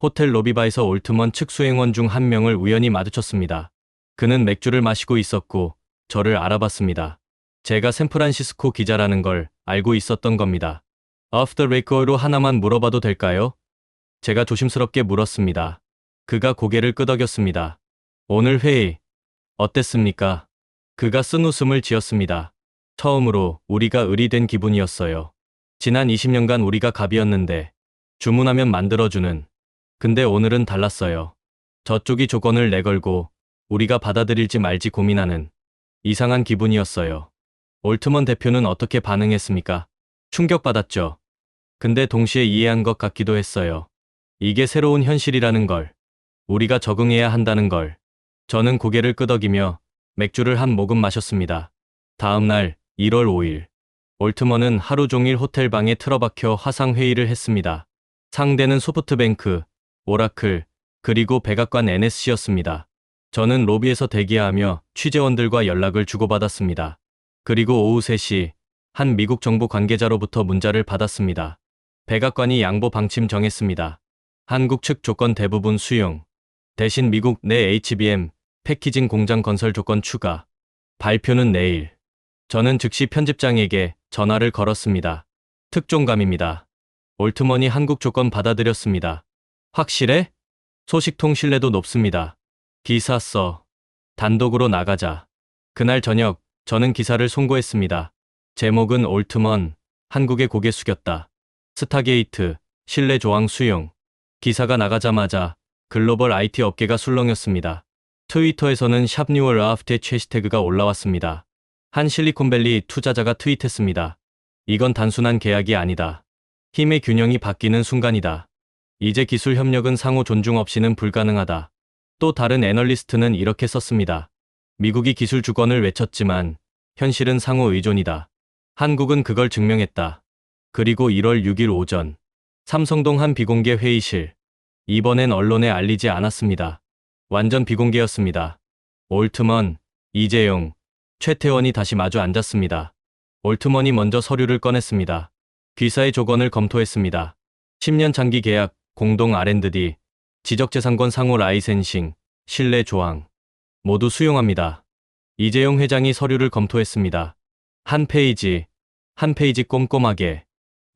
호텔 로비바에서 올트먼 측 수행원 중 한 명을 우연히 마주쳤습니다. 그는 맥주를 마시고 있었고 저를 알아봤습니다. 제가 샌프란시스코 기자라는 걸 알고 있었던 겁니다. 오프 더 레코드로 하나만 물어봐도 될까요? 제가 조심스럽게 물었습니다. 그가 고개를 끄덕였습니다. 오늘 회의 어땠습니까? 그가 쓴 웃음을 지었습니다. 처음으로 우리가 을이 된 기분이었어요. 지난 20년간 우리가 갑이었는데 주문하면 만들어주는. 근데 오늘은 달랐어요. 저쪽이 조건을 내걸고 우리가 받아들일지 말지 고민하는 이상한 기분이었어요. 올트먼 대표는 어떻게 반응했습니까? 충격받았죠. 근데 동시에 이해한 것 같기도 했어요. 이게 새로운 현실이라는 걸, 우리가 적응해야 한다는 걸. 저는 고개를 끄덕이며 맥주를 한 모금 마셨습니다. 다음 날 1월 5일, 올트먼은 하루 종일 호텔 방에 틀어박혀 화상 회의를 했습니다. 상대는 소프트뱅크, 오라클, 그리고 백악관 NSC였습니다. 저는 로비에서 대기하며 취재원들과 연락을 주고받았습니다. 그리고 오후 3시, 한 미국 정부 관계자로부터 문자를 받았습니다. 백악관이 양보 방침 정했습니다. 한국 측 조건 대부분 수용. 대신 미국 내 HBM, 패키징 공장 건설 조건 추가. 발표는 내일. 저는 즉시 편집장에게 전화를 걸었습니다. 특종감입니다. 올트먼이 한국 조건 받아들였습니다. 확실해? 소식통 신뢰도 높습니다. 기사 써. 단독으로 나가자. 그날 저녁 저는 기사를 송고했습니다. 제목은 올트먼, 한국에 고개 숙였다. 스타게이트, 신뢰 조항 수용. 기사가 나가자마자 글로벌 IT 업계가 술렁였습니다. 트위터에서는 샵 뉴얼 아프테 해시태그가 올라왔습니다. 한 실리콘밸리 투자자가 트윗했습니다. 이건 단순한 계약이 아니다. 힘의 균형이 바뀌는 순간이다. 이제 기술 협력은 상호 존중 없이는 불가능하다. 또 다른 애널리스트는 이렇게 썼습니다. 미국이 기술 주권을 외쳤지만 현실은 상호 의존이다. 한국은 그걸 증명했다. 그리고 1월 6일 오전, 삼성동 한 비공개 회의실. 이번엔 언론에 알리지 않았습니다. 완전 비공개였습니다. 올트먼, 이재용, 최태원이 다시 마주 앉았습니다. 올트먼이 먼저 서류를 꺼냈습니다. 귀사의 조건을 검토했습니다. 10년 장기 계약, 공동 R&D, 지적재산권 상호 라이센싱, 신뢰 조항. 모두 수용합니다. 이재용 회장이 서류를 검토했습니다. 한 페이지 꼼꼼하게.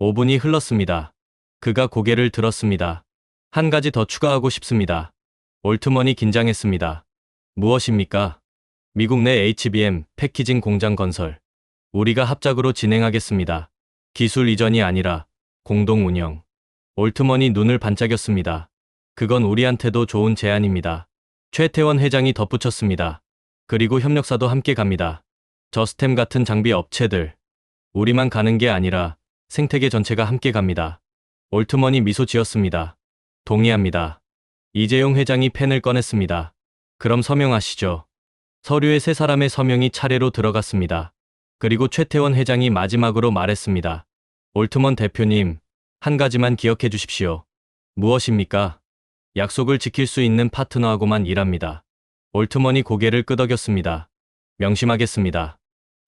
5분이 흘렀습니다. 그가 고개를 들었습니다. 한 가지 더 추가하고 싶습니다. 올트먼이 긴장했습니다. 무엇입니까? 미국 내 HBM 패키징 공장 건설. 우리가 합작으로 진행하겠습니다. 기술 이전이 아니라 공동 운영. 올트먼이 눈을 반짝였습니다. 그건 우리한테도 좋은 제안입니다. 최태원 회장이 덧붙였습니다. 그리고 협력사도 함께 갑니다. 저스템 같은 장비 업체들. 우리만 가는 게 아니라 생태계 전체가 함께 갑니다. 올트먼이 미소 지었습니다. 동의합니다. 이재용 회장이 펜을 꺼냈습니다. 그럼 서명하시죠. 서류에 세 사람의 서명이 차례로 들어갔습니다. 그리고 최태원 회장이 마지막으로 말했습니다. 올트먼 대표님, 한 가지만 기억해 주십시오. 무엇입니까? 약속을 지킬 수 있는 파트너하고만 일합니다. 올트먼이 고개를 끄덕였습니다. 명심하겠습니다.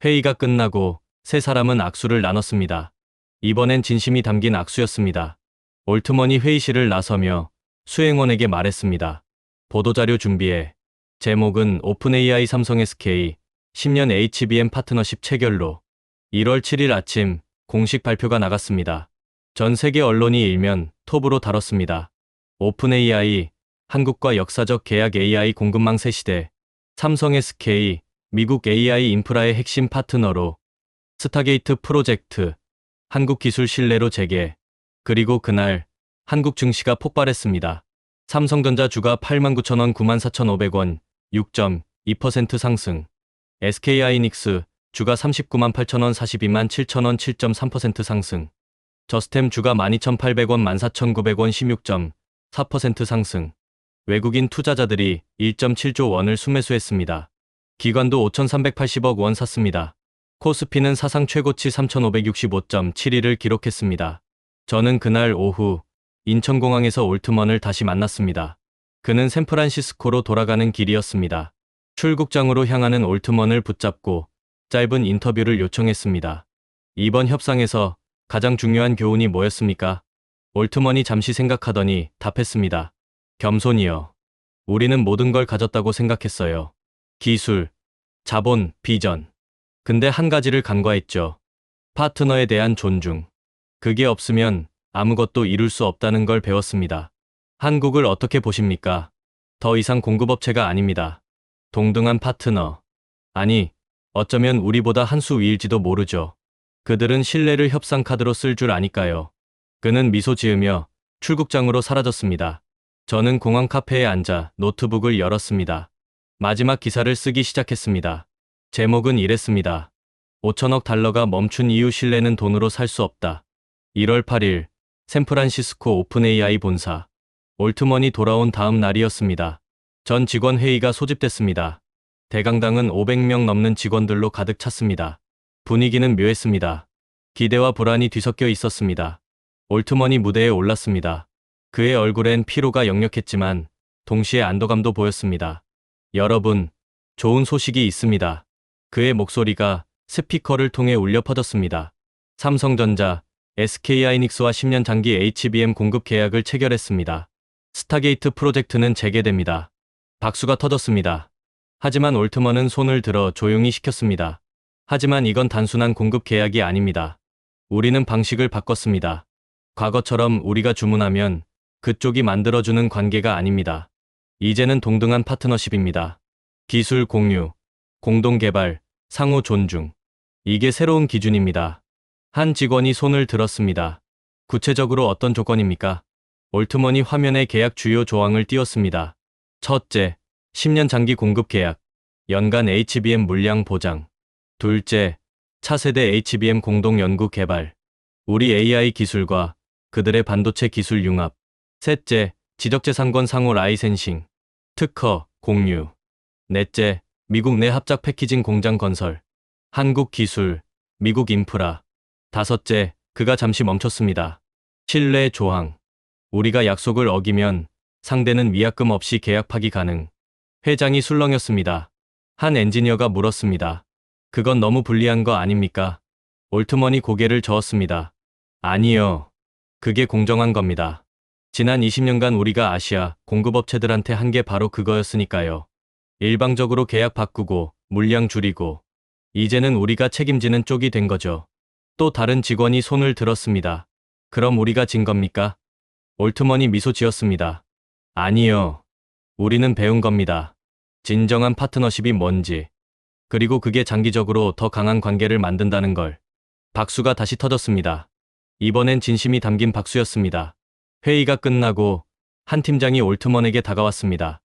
회의가 끝나고 세 사람은 악수를 나눴습니다. 이번엔 진심이 담긴 악수였습니다. 올트먼이 회의실을 나서며 수행원에게 말했습니다. 보도자료 준비해. 제목은 오픈 AI 삼성 SK 10년 HBM 파트너십 체결로. 1월 7일 아침 공식 발표가 나갔습니다. 전 세계 언론이 일면 톱으로 다뤘습니다. 오픈 AI, 한국과 역사적 계약 AI 공급망 새 시대. 삼성 SK, 미국 AI 인프라의 핵심 파트너로. 스타게이트 프로젝트, 한국 기술 신뢰로 재개. 그리고 그날 한국 증시가 폭발했습니다. 삼성전자 주가 89,000원 94,500원, 6.2% 상승. SK하이닉스 주가 398,000원 427,000원 7.3% 상승. 저스템 주가 12,800원 14,900원 16.4% 상승. 외국인 투자자들이 1.7조 원을 순매수했습니다. 기관도 5,380억 원 샀습니다. 코스피는 사상 최고치 3,565.71을 기록했습니다. 저는 그날 오후 인천공항에서 올트먼을 다시 만났습니다. 그는 샌프란시스코로 돌아가는 길이었습니다. 출국장으로 향하는 올트먼을 붙잡고 짧은 인터뷰를 요청했습니다. 이번 협상에서 가장 중요한 교훈이 뭐였습니까? 올트먼이 잠시 생각하더니 답했습니다. 겸손이요. 우리는 모든 걸 가졌다고 생각했어요. 기술, 자본, 비전. 근데 한 가지를 간과했죠. 파트너에 대한 존중. 그게 없으면 아무것도 이룰 수 없다는 걸 배웠습니다. 한국을 어떻게 보십니까? 더 이상 공급업체가 아닙니다. 동등한 파트너. 아니, 어쩌면 우리보다 한 수 위일지도 모르죠. 그들은 신뢰를 협상 카드로 쓸 줄 아니까요. 그는 미소 지으며 출국장으로 사라졌습니다. 저는 공항 카페에 앉아 노트북을 열었습니다. 마지막 기사를 쓰기 시작했습니다. 제목은 이랬습니다. 5천억 달러가 멈춘 이유 신뢰는 돈으로 살 수 없다. 1월 8일 샌프란시스코 오픈 AI 본사. 올트먼이 돌아온 다음 날이었습니다. 전 직원 회의가 소집됐습니다. 대강당은 500명 넘는 직원들로 가득 찼습니다. 분위기는 묘했습니다. 기대와 불안이 뒤섞여 있었습니다. 올트먼이 무대에 올랐습니다. 그의 얼굴엔 피로가 역력했지만 동시에 안도감도 보였습니다. 여러분, 좋은 소식이 있습니다. 그의 목소리가 스피커를 통해 울려 퍼졌습니다. 삼성전자, SK하이닉스와 10년 장기 HBM 공급 계약을 체결했습니다. 스타게이트 프로젝트는 재개됩니다. 박수가 터졌습니다. 하지만 올트먼은 손을 들어 조용히 시켰습니다. 하지만 이건 단순한 공급 계약이 아닙니다. 우리는 방식을 바꿨습니다. 과거처럼 우리가 주문하면 그쪽이 만들어주는 관계가 아닙니다. 이제는 동등한 파트너십입니다. 기술 공유, 공동 개발, 상호 존중. 이게 새로운 기준입니다. 한 직원이 손을 들었습니다. 구체적으로 어떤 조건입니까? 올트먼이 화면에 계약 주요 조항을 띄웠습니다. 첫째, 10년 장기 공급 계약, 연간 HBM 물량 보장. 둘째, 차세대 HBM 공동 연구 개발. 우리 AI 기술과 그들의 반도체 기술 융합. 셋째, 지적재산권 상호 라이센싱. 특허, 공유. 넷째, 미국 내 합작 패키징 공장 건설. 한국 기술, 미국 인프라. 다섯째, 그가 잠시 멈췄습니다. 신뢰 조항. 우리가 약속을 어기면 상대는 위약금 없이 계약 파기 가능. 회장이 술렁였습니다. 한 엔지니어가 물었습니다. 그건 너무 불리한 거 아닙니까? 올트먼이 고개를 저었습니다. 아니요. 그게 공정한 겁니다. 지난 20년간 우리가 아시아 공급업체들한테 한 게 바로 그거였으니까요. 일방적으로 계약 바꾸고 물량 줄이고 이제는 우리가 책임지는 쪽이 된 거죠. 또 다른 직원이 손을 들었습니다. 그럼 우리가 진 겁니까? 올트먼이 미소 지었습니다. 아니요. 우리는 배운 겁니다. 진정한 파트너십이 뭔지. 그리고 그게 장기적으로 더 강한 관계를 만든다는 걸. 박수가 다시 터졌습니다. 이번엔 진심이 담긴 박수였습니다. 회의가 끝나고 한 팀장이 올트먼에게 다가왔습니다.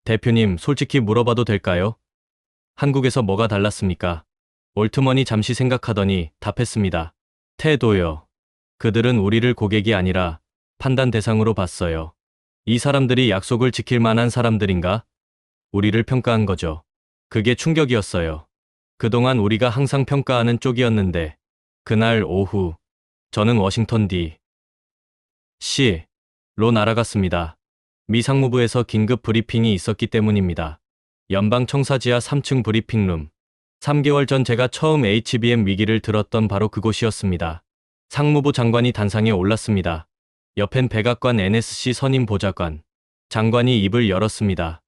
대표님, 솔직히 물어봐도 될까요? 한국에서 뭐가 달랐습니까? 올트먼이 잠시 생각하더니 답했습니다. 태도요. 그들은 우리를 고객이 아니라 판단 대상으로 봤어요. 이 사람들이 약속을 지킬 만한 사람들인가? 우리를 평가한 거죠. 그게 충격이었어요. 그동안 우리가 항상 평가하는 쪽이었는데, 그날 오후, 저는 워싱턴 D.C.로 날아갔습니다. 미 상무부에서 긴급 브리핑이 있었기 때문입니다. 연방청사 지하 3층 브리핑룸. 3개월 전 제가 처음 HBM 위기를 들었던 바로 그곳이었습니다. 상무부 장관이 단상에 올랐습니다. 옆엔 백악관 NSC 선임 보좌관. 장관이 입을 열었습니다.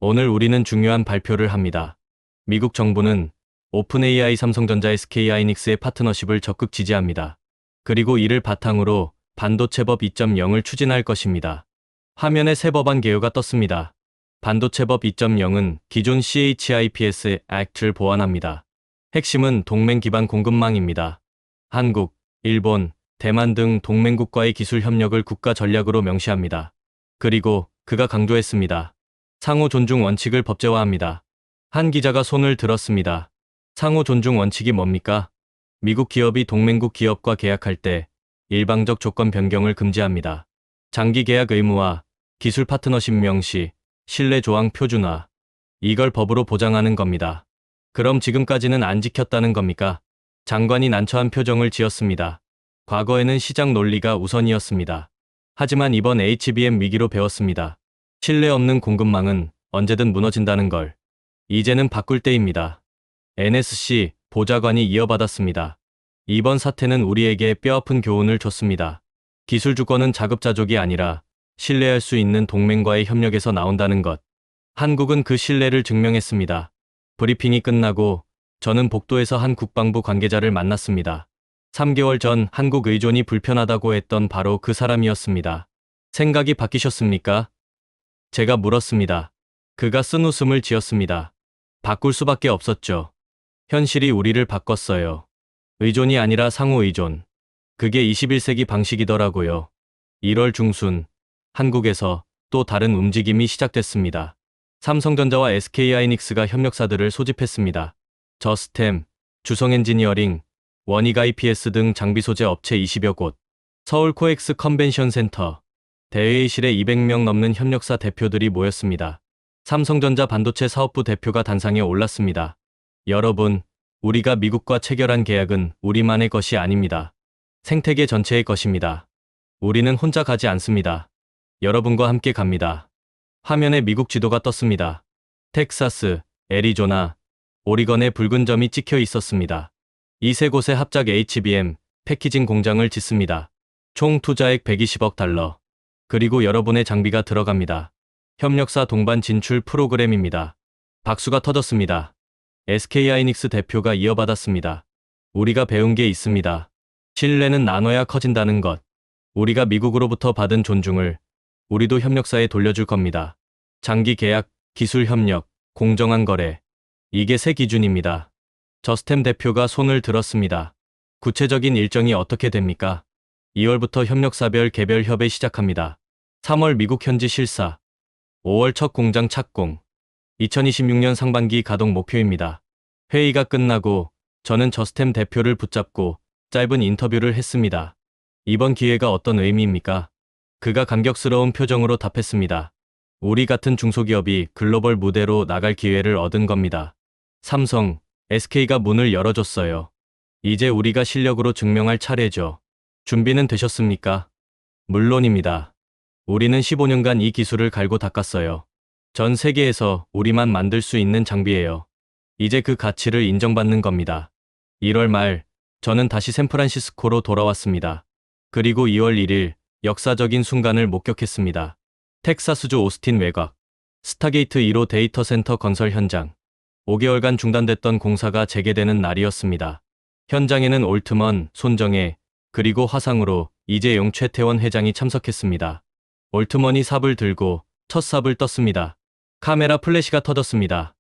오늘 우리는 중요한 발표를 합니다. 미국 정부는 오픈 AI 삼성전자 SK 하이닉스의 파트너십을 적극 지지합니다. 그리고 이를 바탕으로 반도체법 2.0을 추진할 것입니다. 화면에 새 법안 개요가 떴습니다. 반도체법 2.0은 기존 CHIPS Act를 보완합니다. 핵심은 동맹 기반 공급망입니다. 한국, 일본, 대만 등 동맹국과의 기술 협력을 국가 전략으로 명시합니다. 그리고 그가 강조했습니다. 상호 존중 원칙을 법제화합니다. 한 기자가 손을 들었습니다. 상호 존중 원칙이 뭡니까? 미국 기업이 동맹국 기업과 계약할 때 일방적 조건 변경을 금지합니다. 장기 계약 의무화, 기술 파트너십 명시, 신뢰 조항 표준화. 이걸 법으로 보장하는 겁니다. 그럼 지금까지는 안 지켰다는 겁니까? 장관이 난처한 표정을 지었습니다. 과거에는 시장 논리가 우선이었습니다. 하지만 이번 HBM 위기로 배웠습니다. 신뢰 없는 공급망은 언제든 무너진다는 걸. 이제는 바꿀 때입니다. NSC 보좌관이 이어받았습니다. 이번 사태는 우리에게 뼈아픈 교훈을 줬습니다. 기술 주권은 자급자족이 아니라 신뢰할 수 있는 동맹과의 협력에서 나온다는 것. 한국은 그 신뢰를 증명했습니다. 브리핑이 끝나고 저는 복도에서 한 국방부 관계자를 만났습니다. 3개월 전 한국 의존이 불편하다고 했던 바로 그 사람이었습니다. 생각이 바뀌셨습니까? 제가 물었습니다. 그가 쓴 웃음을 지었습니다. 바꿀 수밖에 없었죠. 현실이 우리를 바꿨어요. 의존이 아니라 상호 의존. 그게 21세기 방식이더라고요. 1월 중순, 한국에서 또 다른 움직임이 시작됐습니다. 삼성전자와 SK하이닉스가 협력사들을 소집했습니다. 저스템, 주성엔지니어링, 원익 IPS 등 장비 소재 업체 20여 곳, 서울 코엑스 컨벤션 센터, 대회의실에 200명 넘는 협력사 대표들이 모였습니다. 삼성전자 반도체 사업부 대표가 단상에 올랐습니다. 여러분, 우리가 미국과 체결한 계약은 우리만의 것이 아닙니다. 생태계 전체의 것입니다. 우리는 혼자 가지 않습니다. 여러분과 함께 갑니다. 화면에 미국 지도가 떴습니다. 텍사스, 애리조나, 오리건에 붉은 점이 찍혀 있었습니다. 이 세 곳에 합작 HBM, 패키징 공장을 짓습니다. 총 투자액 120억 달러. 그리고 여러분의 장비가 들어갑니다. 협력사 동반 진출 프로그램입니다. 박수가 터졌습니다. SK하이닉스 대표가 이어받았습니다. 우리가 배운 게 있습니다. 신뢰는 나눠야 커진다는 것. 우리가 미국으로부터 받은 존중을 우리도 협력사에 돌려줄 겁니다. 장기 계약, 기술 협력, 공정한 거래. 이게 새 기준입니다. 저스템 대표가 손을 들었습니다. 구체적인 일정이 어떻게 됩니까? 2월부터 협력사별 개별 협의 시작합니다. 3월 미국 현지 실사. 5월 첫 공장 착공. 2026년 상반기 가동 목표입니다. 회의가 끝나고 저는 저스템 대표를 붙잡고 짧은 인터뷰를 했습니다. 이번 기회가 어떤 의미입니까? 그가 감격스러운 표정으로 답했습니다. 우리 같은 중소기업이 글로벌 무대로 나갈 기회를 얻은 겁니다. 삼성, SK가 문을 열어줬어요. 이제 우리가 실력으로 증명할 차례죠. 준비는 되셨습니까? 물론입니다. 우리는 15년간 이 기술을 갈고 닦았어요. 전 세계에서 우리만 만들 수 있는 장비예요. 이제 그 가치를 인정받는 겁니다. 1월 말, 저는 다시 샌프란시스코로 돌아왔습니다. 그리고 2월 1일, 역사적인 순간을 목격했습니다. 텍사스주 오스틴 외곽, 스타게이트 1호 데이터 센터 건설 현장. 5개월간 중단됐던 공사가 재개되는 날이었습니다. 현장에는 올트먼, 손정혜, 그리고 화상으로 이재용 최태원 회장이 참석했습니다. 올트먼이 삽을 들고 첫 삽을 떴습니다. 카메라 플래시가 터졌습니다.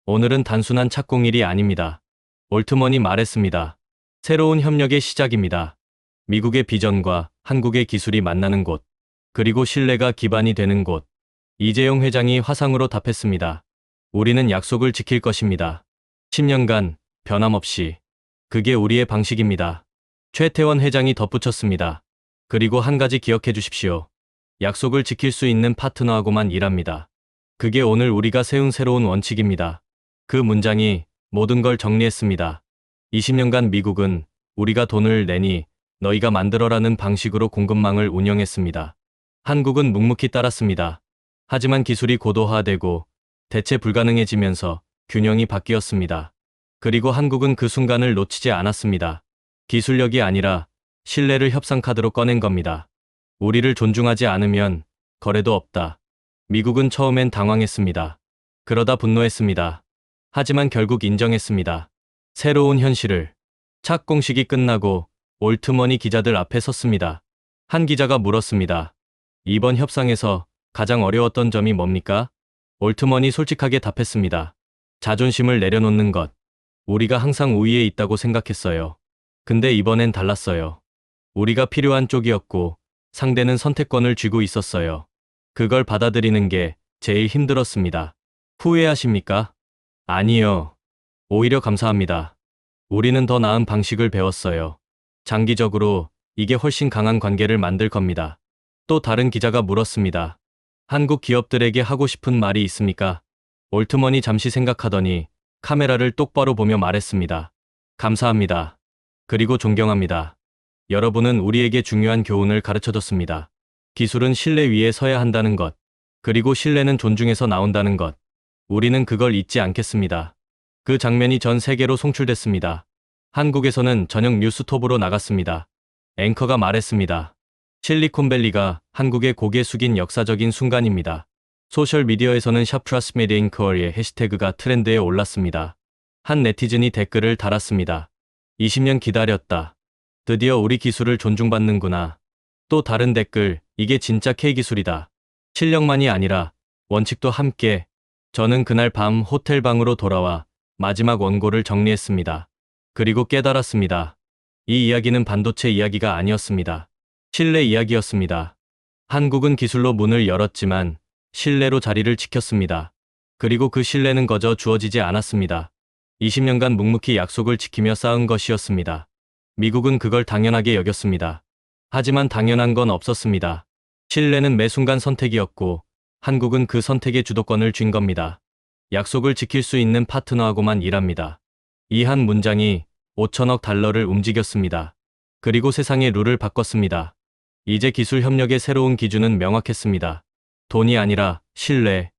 오늘은 단순한 착공일이 아닙니다. 올트먼이 말했습니다. 새로운 협력의 시작입니다. 미국의 비전과 한국의 기술이 만나는 곳, 그리고 신뢰가 기반이 되는 곳. 이재용 회장이 화상으로 답했습니다. 우리는 약속을 지킬 것입니다. 10년간 변함없이. 그게 우리의 방식입니다. 최태원 회장이 덧붙였습니다. 그리고 한 가지 기억해 주십시오. 약속을 지킬 수 있는 파트너하고만 일합니다. 그게 오늘 우리가 세운 새로운 원칙입니다. 그 문장이 모든 걸 정리했습니다. 20년간 미국은 우리가 돈을 내니 너희가 만들어라는 방식으로 공급망을 운영했습니다. 한국은 묵묵히 따랐습니다. 하지만 기술이 고도화되고 대체 불가능해지면서 균형이 바뀌었습니다. 그리고 한국은 그 순간을 놓치지 않았습니다. 기술력이 아니라 신뢰를 협상 카드로 꺼낸 겁니다. 우리를 존중하지 않으면 거래도 없다. 미국은 처음엔 당황했습니다. 그러다 분노했습니다. 하지만 결국 인정했습니다. 새로운 현실을. 착 공식이 끝나고 올트머니 기자들 앞에 섰습니다. 한 기자가 물었습니다. 이번 협상에서 가장 어려웠던 점이 뭡니까? 올트머니 솔직하게 답했습니다. 자존심을 내려놓는 것. 우리가 항상 우위에 있다고 생각했어요. 근데 이번엔 달랐어요. 우리가 필요한 쪽이었고 상대는 선택권을 쥐고 있었어요. 그걸 받아들이는 게 제일 힘들었습니다. 후회하십니까? 아니요. 오히려 감사합니다. 우리는 더 나은 방식을 배웠어요. 장기적으로 이게 훨씬 강한 관계를 만들 겁니다. 또 다른 기자가 물었습니다. 한국 기업들에게 하고 싶은 말이 있습니까? 올트머니 잠시 생각하더니 카메라를 똑바로 보며 말했습니다. 감사합니다. 그리고 존경합니다. 여러분은 우리에게 중요한 교훈을 가르쳐줬습니다. 기술은 신뢰 위에 서야 한다는 것, 그리고 신뢰는 존중에서 나온다는 것. 우리는 그걸 잊지 않겠습니다. 그 장면이 전 세계로 송출됐습니다. 한국에서는 저녁 뉴스톱으로 나갔습니다. 앵커가 말했습니다. 실리콘밸리가 한국에 고개 숙인 역사적인 순간입니다. 소셜미디어에서는 샵트라스메디앵커의 해시태그가 트렌드에 올랐습니다. 한 네티즌이 댓글을 달았습니다. 20년 기다렸다. 드디어 우리 기술을 존중받는구나. 또 다른 댓글, 이게 진짜 K기술이다. 실력만이 아니라 원칙도 함께. 저는 그날 밤 호텔 방으로 돌아와 마지막 원고를 정리했습니다. 그리고 깨달았습니다. 이 이야기는 반도체 이야기가 아니었습니다. 신뢰 이야기였습니다. 한국은 기술로 문을 열었지만 신뢰로 자리를 지켰습니다. 그리고 그 신뢰는 거저 주어지지 않았습니다. 20년간 묵묵히 약속을 지키며 쌓은 것이었습니다. 미국은 그걸 당연하게 여겼습니다. 하지만 당연한 건 없었습니다. 신뢰는 매 순간 선택이었고 한국은 그 선택의 주도권을 쥔 겁니다. 약속을 지킬 수 있는 파트너하고만 일합니다. 이 한 문장이 5천억 달러를 움직였습니다. 그리고 세상의 룰을 바꿨습니다. 이제 기술 협력의 새로운 기준은 명확했습니다. 돈이 아니라 신뢰,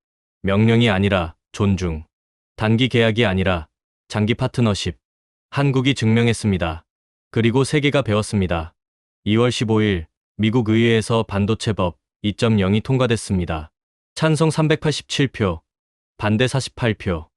명령이 아니라 존중, 단기 계약이 아니라 장기 파트너십. 한국이 증명했습니다. 그리고 세계가 배웠습니다. 2월 15일 미국 의회에서 반도체법 2.0이 통과됐습니다. 찬성 387표, 반대 48표.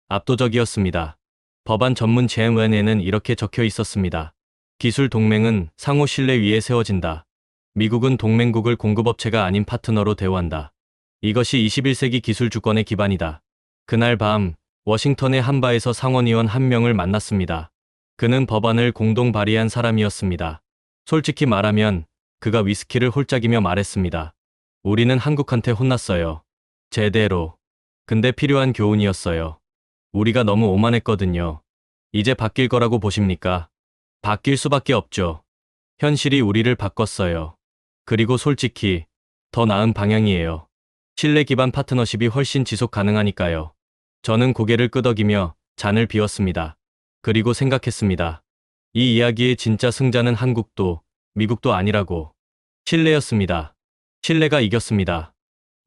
압도적이었습니다. 법안 전문 제안에는 이렇게 적혀 있었습니다. 기술 동맹은 상호 신뢰 위에 세워진다. 미국은 동맹국을 공급업체가 아닌 파트너로 대우한다. 이것이 21세기 기술 주권의 기반이다. 그날 밤 워싱턴의 한 바에서 상원의원 한 명을 만났습니다. 그는 법안을 공동 발의한 사람이었습니다. 솔직히 말하면 그가 위스키를 홀짝이며 말했습니다. 우리는 한국한테 혼났어요. 제대로. 근데 필요한 교훈이었어요. 우리가 너무 오만했거든요. 이제 바뀔 거라고 보십니까? 바뀔 수밖에 없죠. 현실이 우리를 바꿨어요. 그리고 솔직히 더 나은 방향이에요. 신뢰 기반 파트너십이 훨씬 지속 가능하니까요. 저는 고개를 끄덕이며 잔을 비웠습니다. 그리고 생각했습니다. 이 이야기의 진짜 승자는 한국도 미국도 아니라고. 신뢰였습니다. 신뢰가 이겼습니다.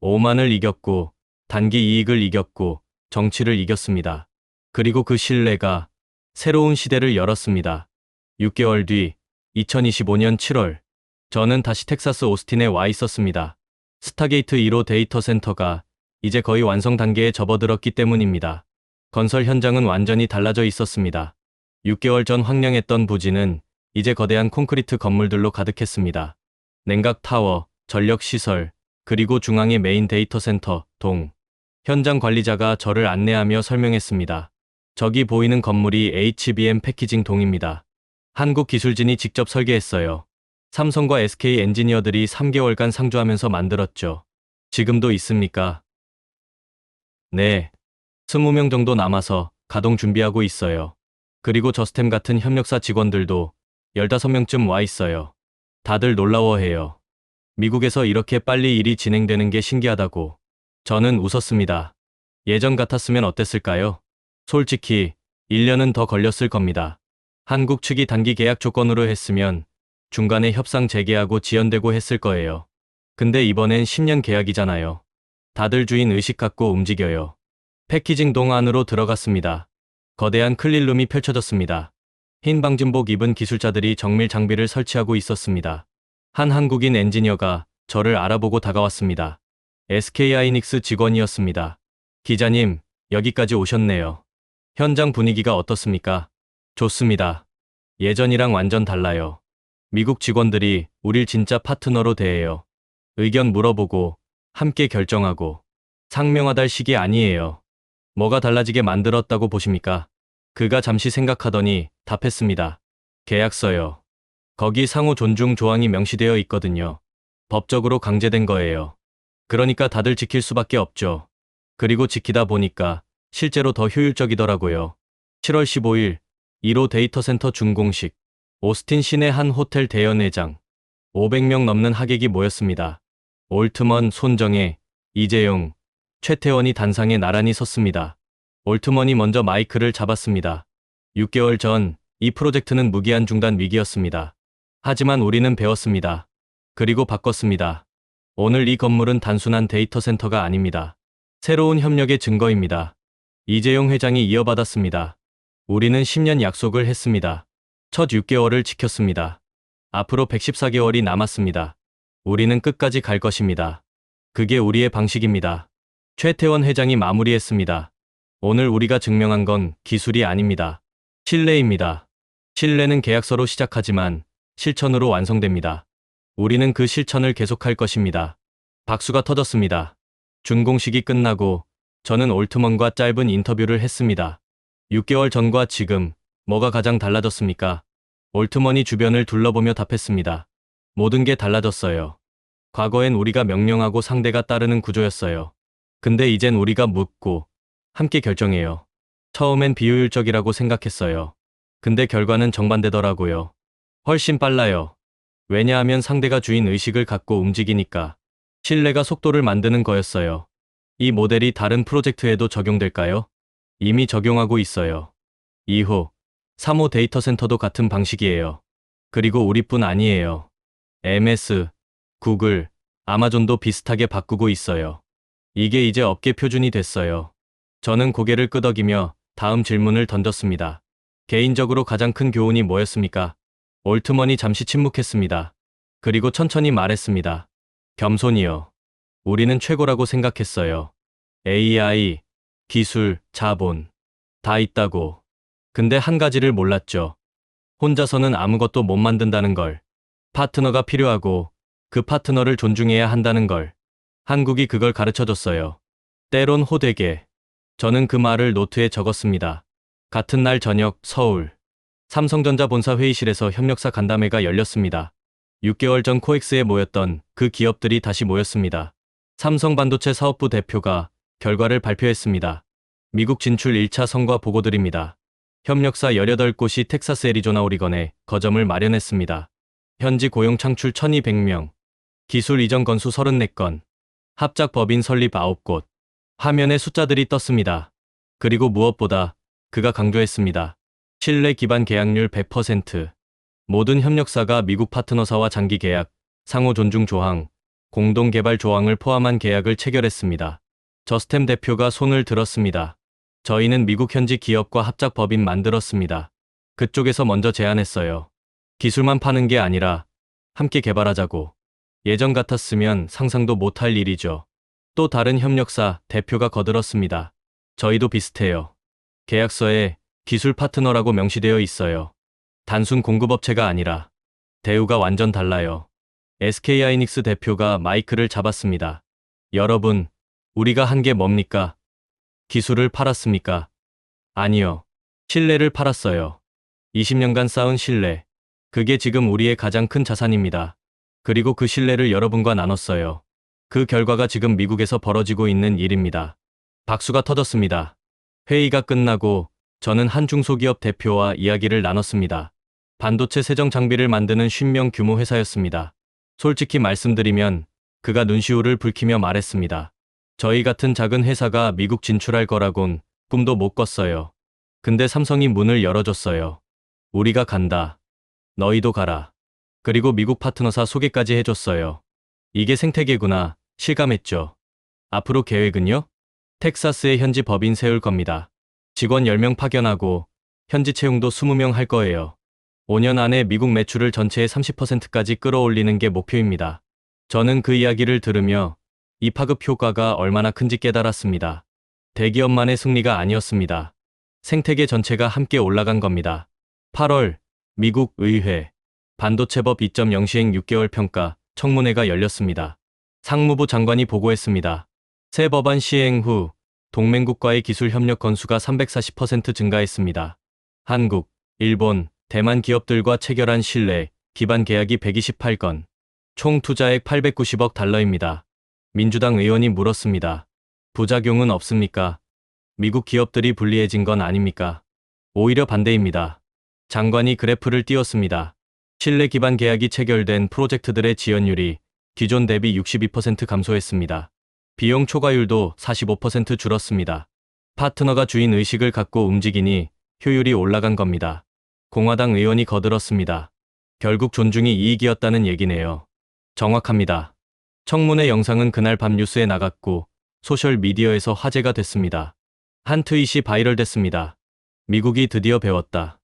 오만을 이겼고 단기 이익을 이겼고 정치를 이겼습니다. 그리고 그 신뢰가 새로운 시대를 열었습니다. 6개월 뒤 2025년 7월 저는 다시 텍사스 오스틴에 와 있었습니다. 스타게이트 1호 데이터 센터가 이제 거의 완성 단계에 접어들었기 때문입니다. 건설 현장은 완전히 달라져 있었습니다. 6개월 전 황량했던 부지는 이제 거대한 콘크리트 건물들로 가득했습니다. 냉각 타워, 전력 시설, 그리고 중앙의 메인 데이터 센터, 동. 현장 관리자가 저를 안내하며 설명했습니다. 저기 보이는 건물이 HBM 패키징 동입니다. 한국 기술진이 직접 설계했어요. 삼성과 SK 엔지니어들이 3개월간 상주하면서 만들었죠. 지금도 있습니까? 네. 20명 정도 남아서 가동 준비하고 있어요. 그리고 저스템 같은 협력사 직원들도 15명쯤 와 있어요. 다들 놀라워해요. 미국에서 이렇게 빨리 일이 진행되는 게 신기하다고. 저는 웃었습니다. 예전 같았으면 어땠을까요? 솔직히 1년은 더 걸렸을 겁니다. 한국 측이 단기 계약 조건으로 했으면 중간에 협상 재개하고 지연되고 했을 거예요. 근데 이번엔 10년 계약이잖아요. 다들 주인 의식 갖고 움직여요. 패키징 동 안으로 들어갔습니다. 거대한 클린룸이 펼쳐졌습니다. 흰 방진복 입은 기술자들이 정밀 장비를 설치하고 있었습니다. 한 한국인 엔지니어가 저를 알아보고 다가왔습니다. SK하이닉스 직원이었습니다. 기자님, 여기까지 오셨네요. 현장 분위기가 어떻습니까? 좋습니다. 예전이랑 완전 달라요. 미국 직원들이 우릴 진짜 파트너로 대해요. 의견 물어보고 함께 결정하고 상명하달 시기 아니에요. 뭐가 달라지게 만들었다고 보십니까? 그가 잠시 생각하더니 답했습니다. 계약서요. 거기 상호 존중 조항이 명시되어 있거든요. 법적으로 강제된 거예요. 그러니까 다들 지킬 수밖에 없죠. 그리고 지키다 보니까 실제로 더 효율적이더라고요. 7월 15일 1호 데이터 센터 준공식. 오스틴 시내 한 호텔 대연회장. 500명 넘는 하객이 모였습니다. 올트먼, 손정혜, 이재용, 최태원이 단상에 나란히 섰습니다. 올트먼이 먼저 마이크를 잡았습니다. 6개월 전 이 프로젝트는 무기한 중단 위기였습니다. 하지만 우리는 배웠습니다. 그리고 바꿨습니다. 오늘 이 건물은 단순한 데이터 센터가 아닙니다. 새로운 협력의 증거입니다. 이재용 회장이 이어받았습니다. 우리는 10년 약속을 했습니다. 첫 6개월을 지켰습니다. 앞으로 114개월이 남았습니다. 우리는 끝까지 갈 것입니다. 그게 우리의 방식입니다. 최태원 회장이 마무리했습니다. 오늘 우리가 증명한 건 기술이 아닙니다. 신뢰입니다. 신뢰는 계약서로 시작하지만 실천으로 완성됩니다. 우리는 그 실천을 계속할 것입니다. 박수가 터졌습니다. 준공식이 끝나고 저는 올트먼과 짧은 인터뷰를 했습니다. 6개월 전과 지금 뭐가 가장 달라졌습니까? 올트먼이 주변을 둘러보며 답했습니다. 모든 게 달라졌어요. 과거엔 우리가 명령하고 상대가 따르는 구조였어요. 근데 이젠 우리가 묻고 함께 결정해요. 처음엔 비효율적이라고 생각했어요. 근데 결과는 정반대더라고요. 훨씬 빨라요. 왜냐하면 상대가 주인 의식을 갖고 움직이니까. 신뢰가 속도를 만드는 거였어요. 이 모델이 다른 프로젝트에도 적용될까요? 이미 적용하고 있어요. 2호, 3호 데이터 센터도 같은 방식이에요. 그리고 우리뿐 아니에요. MS, 구글, 아마존도 비슷하게 바꾸고 있어요. 이게 이제 업계 표준이 됐어요. 저는 고개를 끄덕이며 다음 질문을 던졌습니다. 개인적으로 가장 큰 교훈이 뭐였습니까? 올트먼이 잠시 침묵했습니다. 그리고 천천히 말했습니다. 겸손이요. 우리는 최고라고 생각했어요. AI, 기술, 자본. 다 있다고. 근데 한 가지를 몰랐죠. 혼자서는 아무것도 못 만든다는 걸. 파트너가 필요하고 그 파트너를 존중해야 한다는 걸. 한국이 그걸 가르쳐줬어요. 때론 호되게. 저는 그 말을 노트에 적었습니다. 같은 날 저녁 서울. 삼성전자 본사 회의실에서 협력사 간담회가 열렸습니다. 6개월 전 코엑스에 모였던 그 기업들이 다시 모였습니다. 삼성반도체 사업부 대표가 결과를 발표했습니다. 미국 진출 1차 성과 보고드립니다. 협력사 18곳이 텍사스 애리조나 오리건에 거점을 마련했습니다. 현지 고용 창출 1200명, 기술 이전 건수 34건, 합작 법인 설립 9곳. 화면에 숫자들이 떴습니다. 그리고 무엇보다 그가 강조했습니다. 신뢰 기반 계약률 100%. 모든 협력사가 미국 파트너사와 장기 계약, 상호 존중 조항, 공동 개발 조항을 포함한 계약을 체결했습니다. 저스템 대표가 손을 들었습니다. 저희는 미국 현지 기업과 합작 법인 만들었습니다. 그쪽에서 먼저 제안했어요. 기술만 파는 게 아니라 함께 개발하자고. 예전 같았으면 상상도 못할 일이죠. 또 다른 협력사 대표가 거들었습니다. 저희도 비슷해요. 계약서에 기술 파트너라고 명시되어 있어요. 단순 공급업체가 아니라 대우가 완전 달라요. SK하이닉스 대표가 마이크를 잡았습니다. 여러분, 우리가 한 게 뭡니까? 기술을 팔았습니까? 아니요. 신뢰를 팔았어요. 20년간 쌓은 신뢰. 그게 지금 우리의 가장 큰 자산입니다. 그리고 그 신뢰를 여러분과 나눴어요. 그 결과가 지금 미국에서 벌어지고 있는 일입니다. 박수가 터졌습니다. 회의가 끝나고 저는 한 중소기업 대표와 이야기를 나눴습니다. 반도체 세정 장비를 만드는 50명 규모 회사였습니다. 솔직히 말씀드리면 그가 눈시울을 붉히며 말했습니다. 저희 같은 작은 회사가 미국 진출할 거라곤 꿈도 못 꿨어요. 근데 삼성이 문을 열어줬어요. 우리가 간다. 너희도 가라. 그리고 미국 파트너사 소개까지 해줬어요. 이게 생태계구나 실감했죠. 앞으로 계획은요? 텍사스에 현지 법인 세울 겁니다. 직원 10명 파견하고 현지 채용도 20명 할 거예요. 5년 안에 미국 매출을 전체의 30%까지 끌어올리는 게 목표입니다. 저는 그 이야기를 들으며 이 파급 효과가 얼마나 큰지 깨달았습니다. 대기업만의 승리가 아니었습니다. 생태계 전체가 함께 올라간 겁니다. 8월 미국 의회 반도체법 2.0 시행 6개월 평가 청문회가 열렸습니다. 상무부 장관이 보고했습니다. 새 법안 시행 후 동맹국과의 기술 협력 건수가 340% 증가했습니다. 한국, 일본, 대만 기업들과 체결한 신뢰 기반 계약이 128건, 총 투자액 890억 달러입니다. 민주당 의원이 물었습니다. 부작용은 없습니까? 미국 기업들이 불리해진 건 아닙니까? 오히려 반대입니다. 장관이 그래프를 띄웠습니다. 신뢰 기반 계약이 체결된 프로젝트들의 지연율이 기존 대비 62% 감소했습니다. 비용 초과율도 45% 줄었습니다. 파트너가 주인 의식을 갖고 움직이니 효율이 올라간 겁니다. 공화당 의원이 거들었습니다. 결국 존중이 이익이었다는 얘기네요. 정확합니다. 청문회 영상은 그날 밤 뉴스에 나갔고 소셜미디어에서 화제가 됐습니다. 한 트윗이 바이럴됐습니다. 미국이 드디어 배웠다.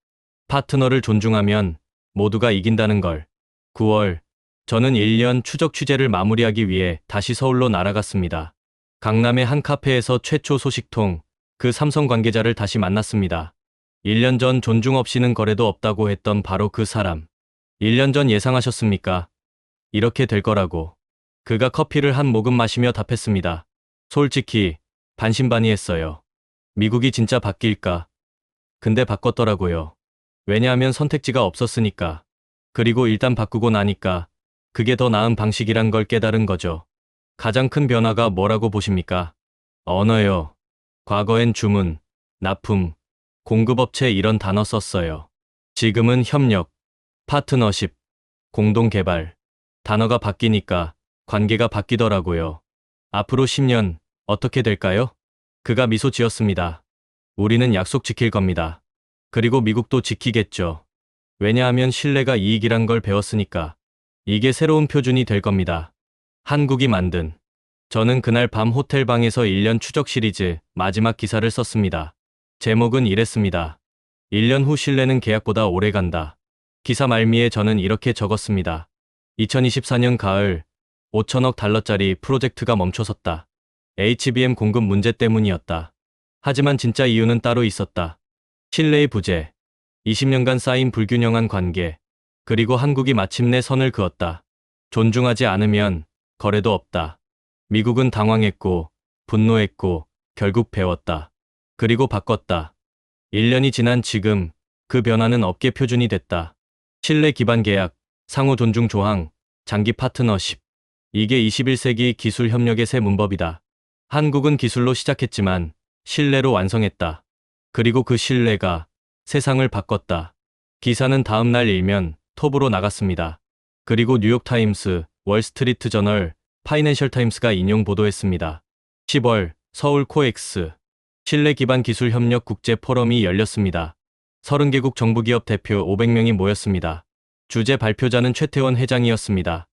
파트너를 존중하면 모두가 이긴다는 걸. 9월, 저는 1년 추적 취재를 마무리하기 위해 다시 서울로 날아갔습니다. 강남의 한 카페에서 최초 소식통, 그 삼성 관계자를 다시 만났습니다. 1년 전 존중 없이는 거래도 없다고 했던 바로 그 사람. 1년 전 예상하셨습니까? 이렇게 될 거라고. 그가 커피를 한 모금 마시며 답했습니다. 솔직히 반신반의했어요. 미국이 진짜 바뀔까? 근데 바꿨더라고요. 왜냐하면 선택지가 없었으니까. 그리고 일단 바꾸고 나니까 그게 더 나은 방식이란 걸 깨달은 거죠. 가장 큰 변화가 뭐라고 보십니까? 언어요. 과거엔 주문, 납품, 공급업체 이런 단어 썼어요. 지금은 협력, 파트너십, 공동개발. 단어가 바뀌니까 관계가 바뀌더라고요. 앞으로 10년 어떻게 될까요? 그가 미소 지었습니다. 우리는 약속 지킬 겁니다. 그리고 미국도 지키겠죠. 왜냐하면 신뢰가 이익이란 걸 배웠으니까. 이게 새로운 표준이 될 겁니다. 한국이 만든. 저는 그날 밤 호텔 방에서 1년 추적 시리즈 마지막 기사를 썼습니다. 제목은 이랬습니다. 1년 후 신뢰는 계약보다 오래 간다. 기사 말미에 저는 이렇게 적었습니다. 2024년 가을 5천억 달러짜리 프로젝트가 멈춰섰다. HBM 공급 문제 때문이었다. 하지만 진짜 이유는 따로 있었다. 신뢰의 부재, 20년간 쌓인 불균형한 관계, 그리고 한국이 마침내 선을 그었다. 존중하지 않으면 거래도 없다. 미국은 당황했고, 분노했고, 결국 배웠다. 그리고 바꿨다. 1년이 지난 지금, 그 변화는 업계 표준이 됐다. 신뢰 기반 계약, 상호 존중 조항, 장기 파트너십. 이게 21세기 기술 협력의 새 문법이다. 한국은 기술로 시작했지만 신뢰로 완성했다. 그리고 그 신뢰가 세상을 바꿨다. 기사는 다음 날 일면 톱으로 나갔습니다. 그리고 뉴욕타임스, 월스트리트 저널, 파이낸셜 타임스가 인용 보도했습니다. 10월 서울 코엑스 신뢰 기반 기술 협력 국제 포럼이 열렸습니다. 30개국 정부기업 대표 500명이 모였습니다. 주재 발표자는 최태원 회장이었습니다.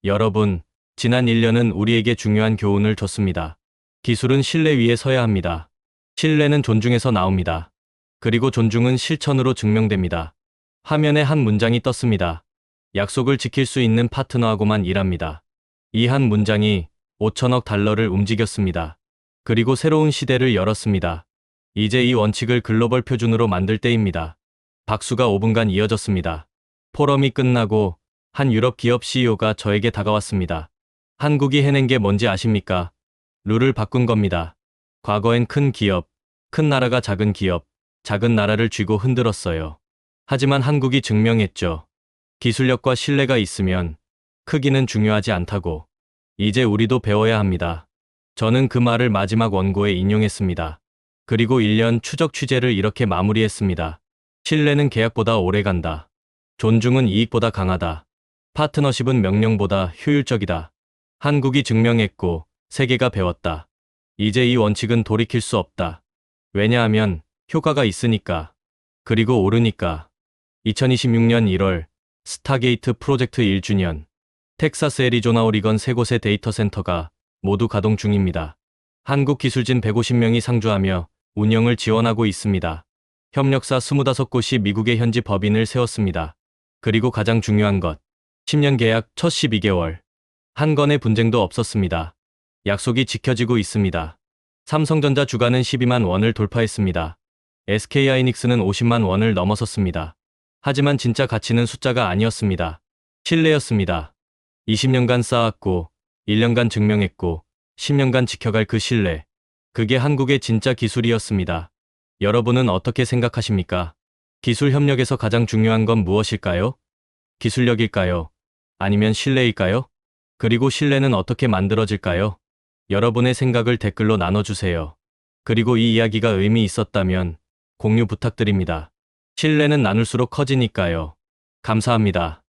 여러분, 지난 1년은 우리에게 중요한 교훈을 줬습니다. 기술은 신뢰 위에 서야 합니다. 신뢰는 존중에서 나옵니다. 그리고 존중은 실천으로 증명됩니다. 화면에 한 문장이 떴습니다. 약속을 지킬 수 있는 파트너하고만 일합니다. 이 한 문장이 5천억 달러를 움직였습니다. 그리고 새로운 시대를 열었습니다. 이제 이 원칙을 글로벌 표준으로 만들 때입니다. 박수가 5분간 이어졌습니다. 포럼이 끝나고 한 유럽 기업 CEO가 저에게 다가왔습니다. 한국이 해낸 게 뭔지 아십니까? 룰을 바꾼 겁니다. 과거엔 큰 기업, 큰 나라가 작은 기업, 작은 나라를 쥐고 흔들었어요. 하지만 한국이 증명했죠. 기술력과 신뢰가 있으면 크기는 중요하지 않다고. 이제 우리도 배워야 합니다. 저는 그 말을 마지막 원고에 인용했습니다. 그리고 1년 추적 취재를 이렇게 마무리했습니다. 신뢰는 계약보다 오래 간다. 존중은 이익보다 강하다. 파트너십은 명령보다 효율적이다. 한국이 증명했고 세계가 배웠다. 이제 이 원칙은 돌이킬 수 없다. 왜냐하면 효과가 있으니까. 그리고 오르니까. 2026년 1월 스타게이트 프로젝트 1주년. 텍사스, 애리조나, 오리건 세 곳의 데이터 센터가 모두 가동 중입니다. 한국 기술진 150명이 상주하며 운영을 지원하고 있습니다. 협력사 25곳이 미국의 현지 법인을 세웠습니다. 그리고 가장 중요한 것. 10년 계약 첫 12개월. 한 건의 분쟁도 없었습니다. 약속이 지켜지고 있습니다. 삼성전자 주가는 12만 원을 돌파했습니다. SK하이닉스는 50만 원을 넘어섰습니다. 하지만 진짜 가치는 숫자가 아니었습니다. 신뢰였습니다. 20년간 쌓았고, 1년간 증명했고, 10년간 지켜갈 그 신뢰. 그게 한국의 진짜 기술이었습니다. 여러분은 어떻게 생각하십니까? 기술 협력에서 가장 중요한 건 무엇일까요? 기술력일까요? 아니면 신뢰일까요? 그리고 신뢰는 어떻게 만들어질까요? 여러분의 생각을 댓글로 나눠주세요. 그리고 이 이야기가 의미 있었다면 공유 부탁드립니다. 신뢰는 나눌수록 커지니까요. 감사합니다.